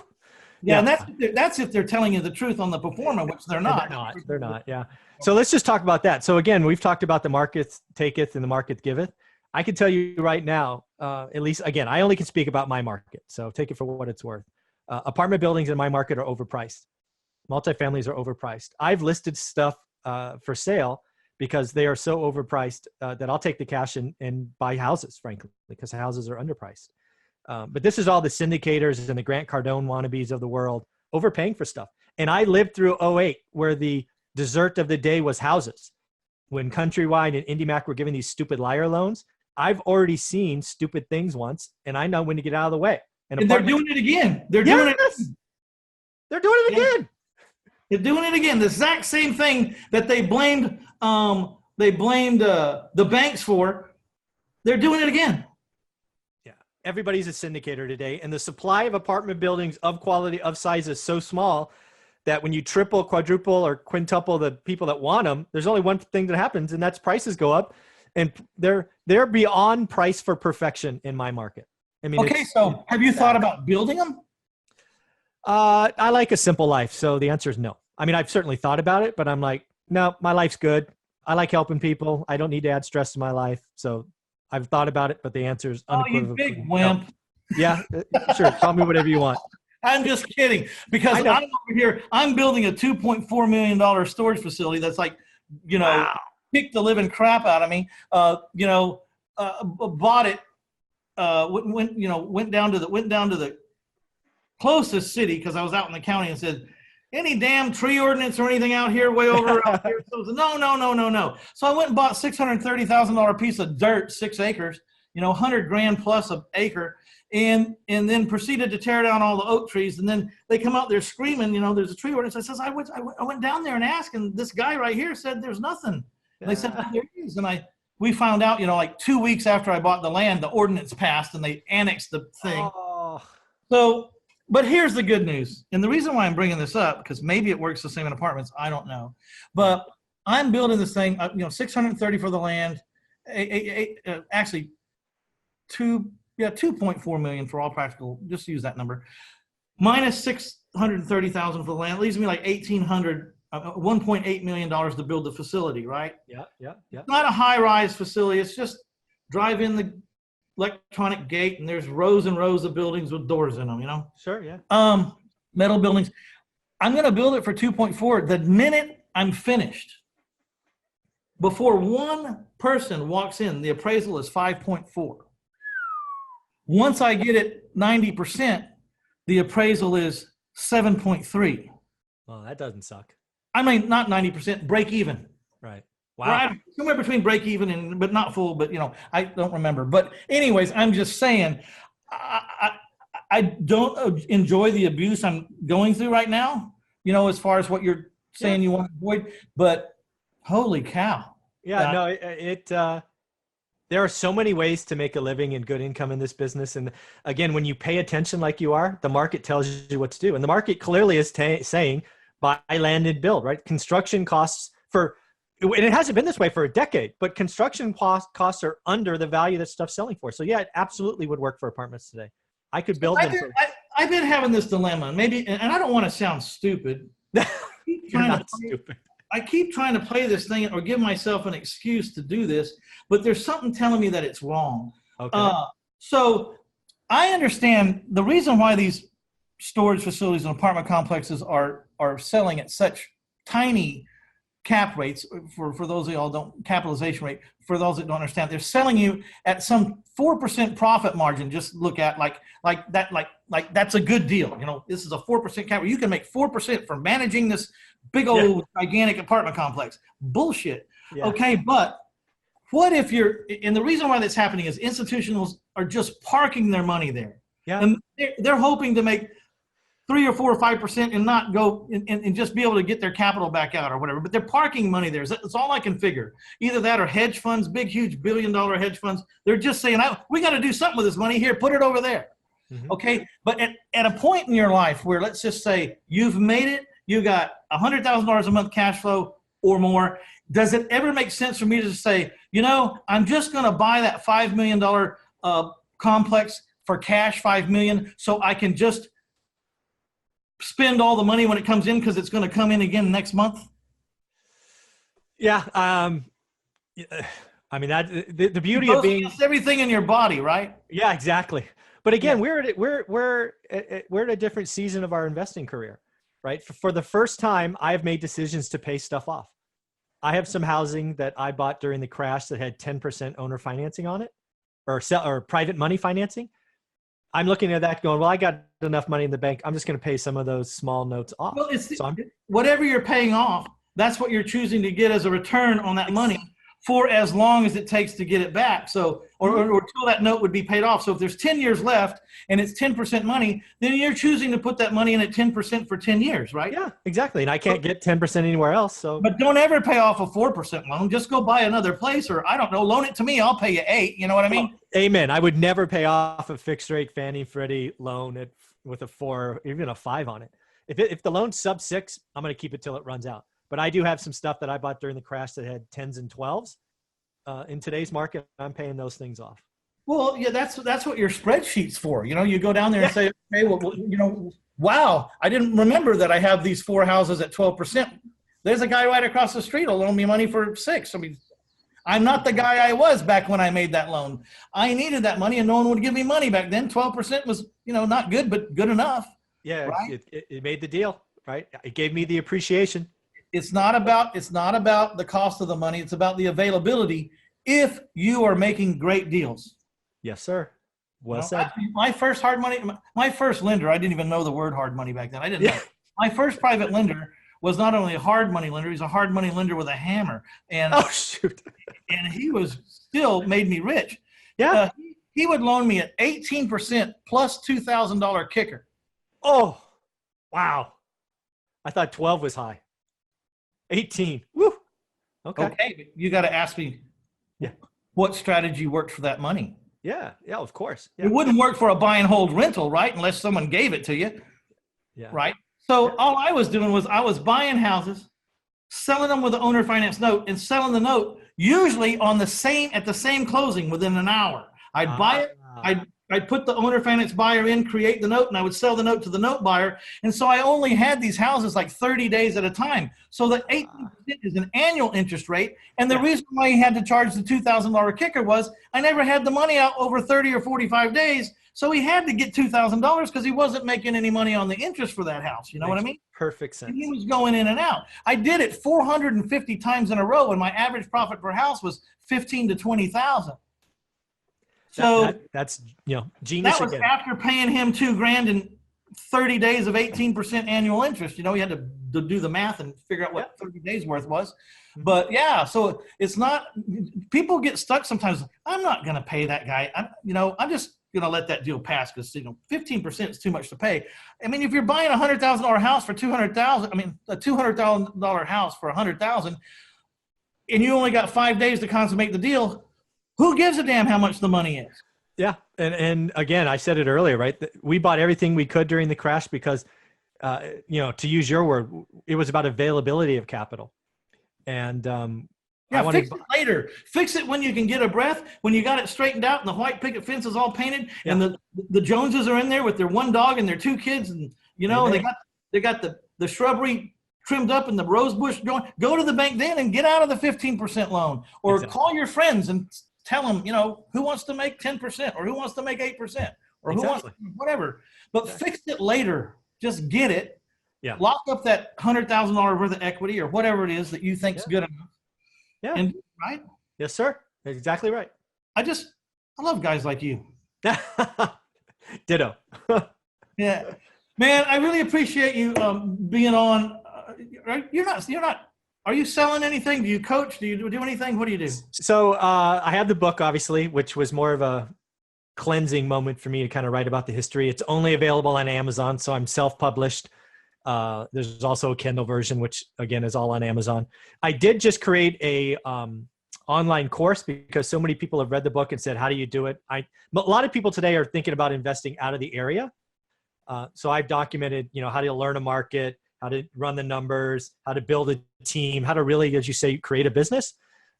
Yeah, and that's if they're telling you the truth on the pro forma, which they're not. They're not. Yeah. So let's just talk about that. So again, we've talked about the market taketh and the market giveth. I can tell you right now, at least again, I only can speak about my market. So take it for what it's worth. Apartment buildings in my market are overpriced. Multifamilies are overpriced. I've listed stuff for sale because they are so overpriced that I'll take the cash and buy houses, frankly, because houses are underpriced. But this is all the syndicators and the Grant Cardone wannabes of the world overpaying for stuff. And I lived through 2008 where the dessert of the day was houses. When Countrywide and IndyMac were giving these stupid liar loans, I've already seen stupid things once, and I know when to get out of the way. And they're doing it again. They're doing it again. They're doing it again. The exact same thing that they blamed the banks for. They're doing it again. Yeah, everybody's a syndicator today, and the supply of apartment buildings of quality, of size is so small that when you triple, quadruple, or quintuple the people that want them, there's only one thing that happens, and that's prices go up, and they're beyond price for perfection in my market. Okay, so have you thought about building them? I like a simple life, so the answer is no. I've certainly thought about it, but I'm like, no, my life's good. I like helping people. I don't need to add stress to my life. So I've thought about it, but the answer is unequivocal. Oh, you big wimp. No. Yeah, sure. Call me whatever you want. I'm just kidding, because I'm over here. I'm building a $2.4 million storage facility that's like, kicked the living crap out of me. Bought it went down to the closest city, because I was out in the county, and said, any damn tree ordinance or anything out here, way over out here? So no. So I went and bought $630,000 piece of dirt, 6 acres, 100 grand plus an acre, and then proceeded to tear down all the oak trees. And then they come out there screaming, there's a tree ordinance. I says, I went down there and asked, and this guy right here said there's nothing. And they said, there is. And we found out, like 2 weeks after I bought the land, the ordinance passed and they annexed the thing. Oh. So, but here's the good news. And the reason why I'm bringing this up, because maybe it works the same in apartments, I don't know. But I'm building this thing, 630 for the land, actually 2.4 million for all practical, just use that number, minus 630,000 for the land, leaves me like 1,800, $1.8 million to build the facility, right? Yeah. It's not a high-rise facility. It's just drive in the electronic gate, and there's rows and rows of buildings with doors in them, Sure, yeah. Metal buildings. I'm going to build it for 2.4. The minute I'm finished, before one person walks in, the appraisal is 5.4. Once I get it 90%, the appraisal is 7.3. Well, that doesn't suck. I mean, not 90%, break even. Right. Wow. Right, somewhere between break even but not full, but I don't remember. But anyways, I'm just saying, I don't enjoy the abuse I'm going through right now, as far as what you're saying you want to avoid, but holy cow. Yeah, no, there are so many ways to make a living and good income in this business. And again, when you pay attention like you are, the market tells you what to do. And the market clearly is saying, buy land and build, right? Construction costs and it hasn't been this way for a decade, but construction costs are under the value that stuff's selling for. So yeah, it absolutely would work for apartments today. I could build them. I've been having this dilemma, and I don't want to sound stupid. You're not stupid. I keep trying to play this thing or give myself an excuse to do this, but there's something telling me that it's wrong. Okay. So I understand the reason why these storage facilities and apartment complexes are selling at such tiny cap rates for those of y'all don't, capitalization rate, for those that don't understand, they're selling you at some 4% profit margin. Just look at like that's a good deal. This is a 4% cap rate. You can make 4% for managing this big old gigantic apartment complex. Bullshit. Yeah. Okay. But what if and the reason why that's happening is institutionals are just parking their money there. Yeah. And they're hoping to make 3 or 4 or 5% and not go and just be able to get their capital back out or whatever. But they're parking money there. That's all I can figure. Either that or hedge funds, big, huge billion-dollar hedge funds. They're just saying, we got to do something with this money. Here, put it over there. Mm-hmm. Okay. But at a point in your life where, let's just say you've made it, you got $100,000 a month cash flow or more. Does it ever make sense for me to say, I'm just going to buy that $5 million complex for cash, $5 million, so I can just spend all the money when it comes in because it's going to come in again next month? Yeah. I mean, that the beauty of being everything in your body, right? Yeah, exactly. But again, we're at a different season of our investing career, right? For the first time, I've made decisions to pay stuff off. I have some housing that I bought during the crash that had 10% owner financing on it, or private money financing. I'm looking at that going, well, I got enough money in the bank. I'm just going to pay some of those small notes off. Well, whatever you're paying off, that's what you're choosing to get as a return on that money for as long as it takes to get it back. So, or until that note would be paid off. So if there's 10 years left and it's 10% money, then you're choosing to put that money in at 10% for 10 years, right? Yeah, exactly. And I can't get 10% anywhere else. So, but don't ever pay off a 4% loan. Just go buy another place, or I don't know, loan it to me. I'll pay you 8. You know what I mean? Well, amen. I would never pay off a fixed rate Fannie Freddie loan with a 4, even a 5 on it. If the loan's sub 6, I'm going to keep it till it runs out. But I do have some stuff that I bought during the crash that had 10s and 12s. In today's market, I'm paying those things off. Well, yeah, that's what your spreadsheet's for. You go down there and say, okay, well, wow, I didn't remember that I have these 4 houses at 12%. There's a guy right across the street who'll loan me money for 6. I mean, I'm not the guy I was back when I made that loan. I needed that money and no one would give me money back then. 12% was, not good, but good enough. Yeah, right? it made the deal, right? It gave me the appreciation. It's not about the cost of the money. It's about the availability if you are making great deals. Yes, sir. Well said. My first hard money, my first lender, I didn't even know the word hard money back then. I didn't know. My first private lender was not only a hard money lender, he's a hard money lender with a hammer. And Oh, shoot. and he was still made me rich. Yeah. He would loan me at 18% plus $2,000 kicker. Oh, wow. I thought 12 was high. 18. Woo. Okay. Okay, but you got to ask me, what strategy worked for that money? Yeah. Yeah, of course. Yeah. It wouldn't work for a buy and hold rental, right? Unless someone gave it to you, right? So all I was doing was I was buying houses, selling them with the owner finance note, and selling the note usually at the same closing within an hour. I'd buy it. I'd put the owner finance buyer in, create the note, and I would sell the note to the note buyer. And so I only had these houses like 30 days at a time. So the 18% is an annual interest rate. And the reason why he had to charge the $2,000 kicker was I never had the money out over 30 or 45 days. So he had to get $2,000 because he wasn't making any money on the interest for that house. You know what I mean? Perfect sense. And he was going in and out. I did it 450 times in a row, and my average profit per house was 15 to 20,000. So that's genius. That was again. after paying him $2,000 and 30 days of 18% annual interest. He had to do the math and figure out what 30 days worth was. But so it's not. People get stuck sometimes. I'm not going to pay that guy. I'm just going to let that deal pass because 15% is too much to pay. I mean, if you're buying a $100,000 house for $200,000, I mean a $200,000 house for $100,000, and you only got 5 days to consummate the deal. Who gives a damn how much the money is? Yeah. And again, I said it earlier, right? We bought everything we could during the crash because, to use your word, it was about availability of capital. And fix it later. Fix it when you can get a breath, when you got it straightened out and the white picket fence is all painted and the Joneses are in there with their one dog and their two kids and, and they got the shrubbery trimmed up and the rose bush going. Go to the bank then and get out of the 15% loan or call your friends and tell them, who wants to make 10% or who wants to make 8% or who wants whatever. But fix it later. Just get it. Yeah. Lock up that $100,000 worth of equity or whatever it is that you think is good enough. Yeah. And right. Yes, sir. Exactly right. I love guys like you. Ditto. Yeah, man. I really appreciate you being on. You're not. Are you selling anything? Do you coach? Do you do anything? What do you do? So I have the book, obviously, which was more of a cleansing moment for me to kind of write about the history. It's only available on Amazon, so I'm self-published. There's also a Kindle version, which again is all on Amazon. I did just create a online course because so many people have read the book and said, "How do you do it?" A lot of people today are thinking about investing out of the area. So I've documented, how to learn a market, how to run the numbers, how to build a team, how to really, as you say, create a business.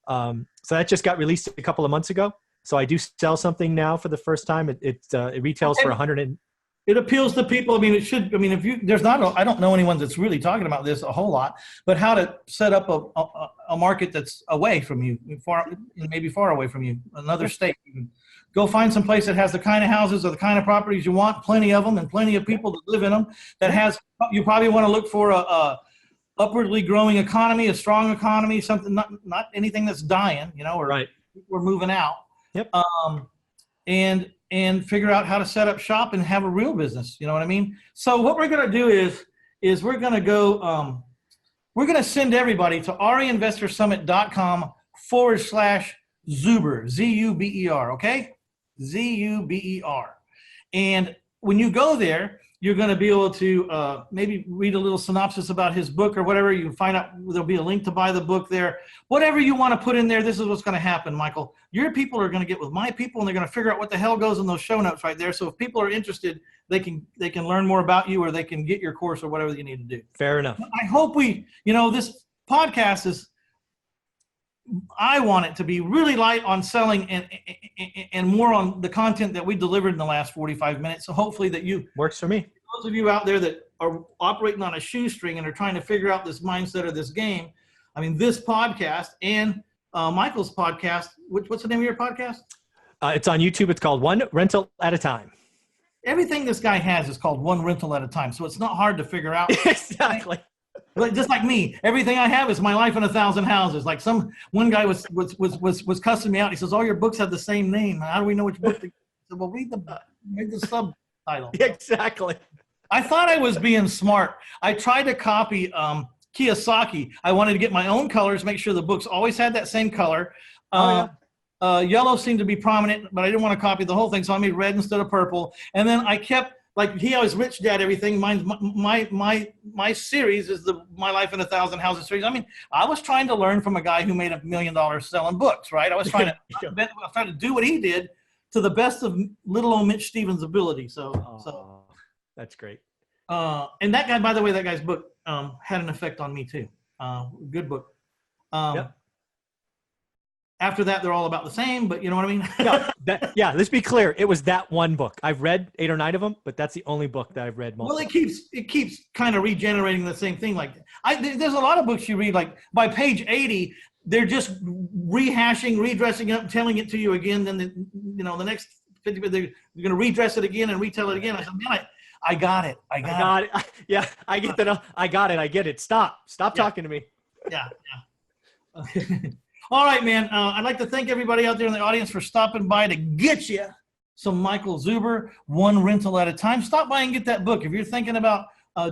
So that just got released a couple of months ago. So I do sell something now for the first time. It retails for $100. It appeals to people. I mean, I don't know anyone that's really talking about this a whole lot, but how to set up a market that's away from you, maybe far away from you, another state. You can go find some place that has the kind of houses or the kind of properties you want, plenty of them and plenty of people that live in them you probably want to look for a upwardly growing economy, a strong economy, something, not anything that's dying, or we're moving out. Yep. And figure out how to set up shop and have a real business. You know what I mean? So what we're going to do is we're going to go, we're going to send everybody to reinvestorsummit.com/Zuber, Z-U-B-E-R. Okay. Z-U-B-E-R. And when you go there, you're going to be able to maybe read a little synopsis about his book or whatever. You can find out, there'll be a link to buy the book there. Whatever you want to put in there, this is what's going to happen, Michael. Your people are going to get with my people, and they're going to figure out what the hell goes in those show notes right there. So if people are interested, they can learn more about you, or they can get your course or whatever you need to do. Fair enough. I hope this podcast is, I want it to be really light on selling and more on the content that we delivered in the last 45 minutes. So hopefully that works for me. Those of you out there that are operating on a shoestring and are trying to figure out this mindset of this game, I mean, this podcast and Michael's podcast, what's the name of your podcast? It's on YouTube. It's called One Rental at a Time. Everything this guy has is called one rental at a time. So it's not hard to figure out. Exactly. But just like me, everything I have is my life in 1,000 houses. Like one guy was cussing me out. He says, all your books have the same name. How do we know which book to said, well, read the subtitle. Exactly. I thought I was being smart. I tried to copy Kiyosaki. I wanted to get my own colors, make sure the books always had that same color. Yellow seemed to be prominent, but I didn't want to copy the whole thing, so I made red instead of purple. And then I kept, like, he always Rich Dad everything. My series is the My Life in 1,000 Houses series. I mean, I was trying to learn from a guy who made $1 million selling books, right? I was trying to do what he did to the best of little old Mitch Stevens' ability. So that's great. And that guy, by the way, that guy's book had an effect on me too. Good book. Yep. After that, they're all about the same, but you know what I mean? Let's be clear. It was that one book. I've read 8 or 9 of them, but that's the only book that I've read multiple. Well, it keeps kind of regenerating the same thing. Like there's a lot of books you read, like by page 80, they're just rehashing, redressing it up, telling it to you again. Then the next 50, they're going to redress it again and retell it again. I said, man, I got it. I got it. Yeah, I get that. I got it. I get it. Stop talking to me. Yeah. All right, man. I'd like to thank everybody out there in the audience for stopping by to get you some Michael Zuber, one rental at a time. Stop by and get that book. If you're thinking about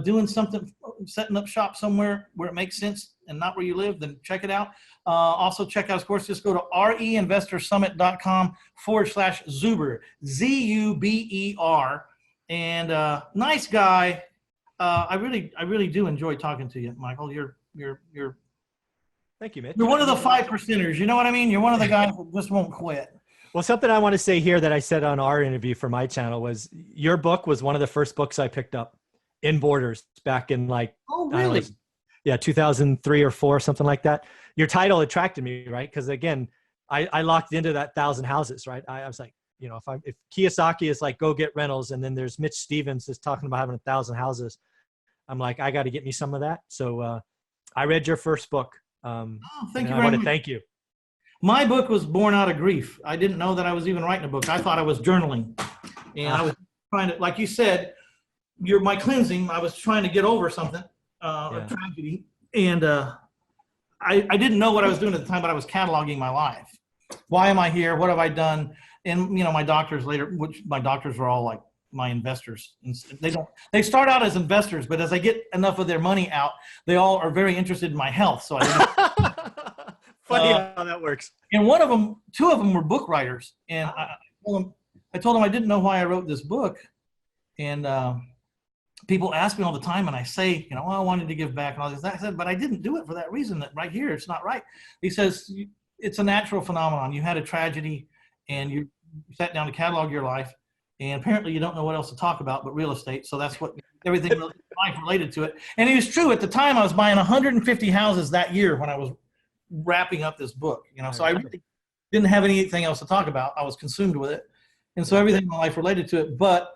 doing something, setting up shop somewhere where it makes sense and not where you live, then check it out. Also check out, of course, just go to reinvestorsummit.com/Zuber, Zuber. And nice guy. I really do enjoy talking to you, Michael. You're Thank you, Mitch. You're one of the 5%ers. You know what I mean? You're one of the guys that just won't quit. Well, something I want to say here that I said on our interview for my channel was your book was one of the first books I picked up in Borders back in oh, really? 2003 or 4, something like that. Your title attracted me, right? Because again, I locked into that 1,000 houses, right? I was like, if Kiyosaki is like, go get rentals, and then there's Mitch Stevens is talking about having 1,000 houses, I'm like, I got to get me some of that. So I read your first book. Thank you very much. I want to thank you. My book was born out of grief. I didn't know that I was even writing a book. I thought I was journaling. And I was trying to, like you said, my cleansing, I was trying to get over something, a tragedy. And I didn't know what I was doing at the time, but I was cataloging my life. Why am I here? What have I done? And, my doctors my doctors were all like my investors. They start out as investors, but as I get enough of their money out, they all are very interested in my health. So funny how that works. And two of them were book writers. And I told them I didn't know why I wrote this book. And people ask me all the time, and I say, I wanted to give back and all this. I said, but I didn't do it for that reason. That right here, it's not right. He says, it's a natural phenomenon. You had a tragedy, and you sat down to catalog your life. And apparently you don't know what else to talk about but real estate. So that's what everything life related to it. And it was true. At the time, I was buying 150 houses that year when I was wrapping up this book. So I really didn't have anything else to talk about. I was consumed with it. And so everything in my life related to it. But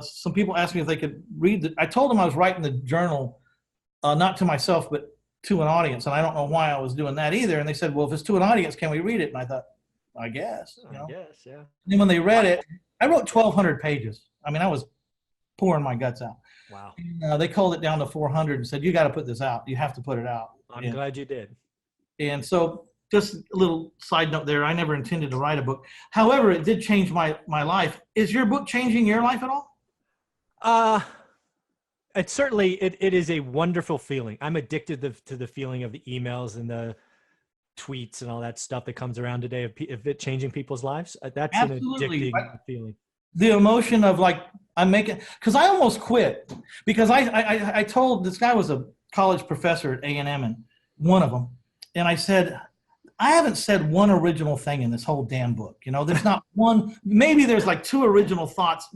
some people asked me if they could read it. I told them I was writing the journal, not to myself, but to an audience. And I don't know why I was doing that either. And they said, well, if it's to an audience, can we read it? And I thought, I guess. I guess, yeah. And then when they read it, I wrote 1,200 pages. I mean, I was pouring my guts out. Wow. And, they called it down to 400 and said, you got to put this out. You have to put it out. I'm glad you did. And so just a little side note there. I never intended to write a book. However, it did change my life. Is your book changing your life at all? It certainly, it is a wonderful feeling. I'm addicted to the feeling of the emails and the tweets and all that stuff that comes around today of it changing people's lives. That's Absolutely. An addicting feeling. The emotion of because I almost quit because I told this guy was a college professor at A&M, and one of them, and I said, I haven't said one original thing in this whole damn book. There's not one, maybe there's like 2 original thoughts,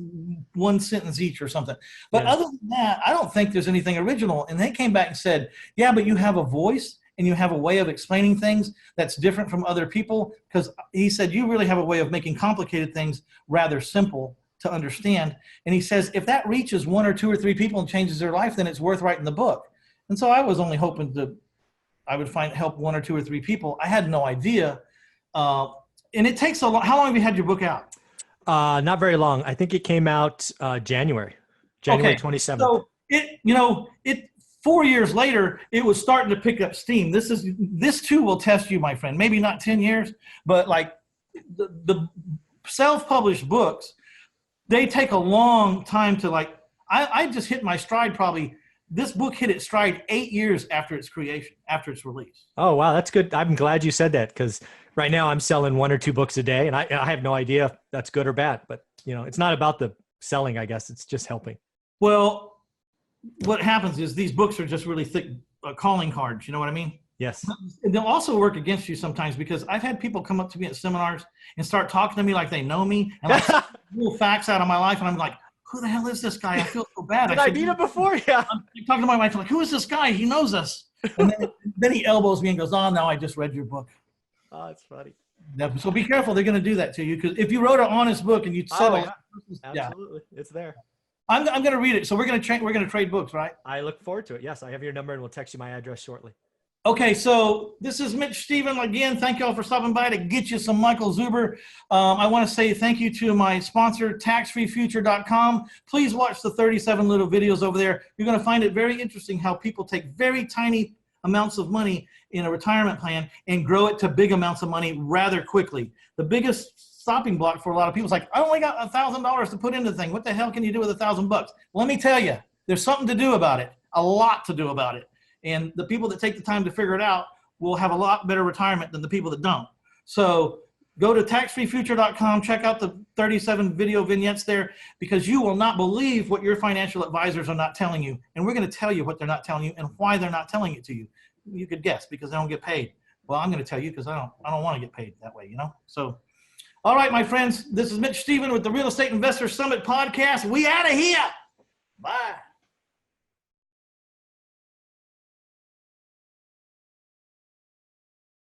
1 sentence each or something. But other than that, I don't think there's anything original. And they came back and said, yeah, but you have a voice and you have a way of explaining things that's different from other people. Because he said, you really have a way of making complicated things rather simple to understand. And he says, if that reaches 1 or 2 or 3 people and changes their life, then it's worth writing the book. And so I was only hoping I would help 1 or 2 or 3 people. I had no idea. And it takes a long. How long have you had your book out? Not very long. I think it came out January 27th. So it 4 years later, it was starting to pick up steam. This too will test you, my friend. Maybe not 10 years, but like the self-published books, they take a long time to like, I just hit my stride probably. This book hit its stride 8 years after its creation, after its release. Oh, wow. That's good. I'm glad you said that, because right now I'm selling 1 or 2 books a day, and I have no idea if that's good or bad, but it's not about the selling, I guess. It's just helping. Well, what happens is these books are just really thick calling cards. You know what I mean? Yes. And they'll also work against you sometimes, because I've had people come up to me at seminars and start talking to me like they know me and like little facts out of my life. And I'm like, who the hell is this guy? I feel so bad. Did I meet him before? Yeah. I'm talking to my wife, like, who is this guy? He knows us. And then he elbows me and goes, oh, no, I just read your book. Oh, that's funny. Yeah, so be careful. They're going to do that to you, because if you wrote an honest book and you said, absolutely. It's there. I'm going to read it. So we're going to trade books, right? I look forward to it. Yes, I have your number, and we'll text you my address shortly. Okay, so this is Mitch Stephen again. Thank you all for stopping by to get you some Michael Zuber. I want to say thank you to my sponsor, taxfreefuture.com. Please watch the 37 little videos over there. You're going to find it very interesting how people take very tiny amounts of money in a retirement plan and grow it to big amounts of money rather quickly. The biggest stopping block for a lot of people is like, I only got $1,000 to put into the thing. What the hell can you do with $1,000? Let me tell you, there's something to do about it, a lot to do about it. And the people that take the time to figure it out will have a lot better retirement than the people that don't. So go to taxfreefuture.com, check out the 37 video vignettes there, because you will not believe what your financial advisors are not telling you. And we're going to tell you what they're not telling you and why they're not telling it to you. You could guess, because they don't get paid. Well, I'm going to tell you because I don't want to get paid that way, So, all right, my friends, this is Mitch Stephen with the Real Estate Investor Summit podcast. We out of here. Bye.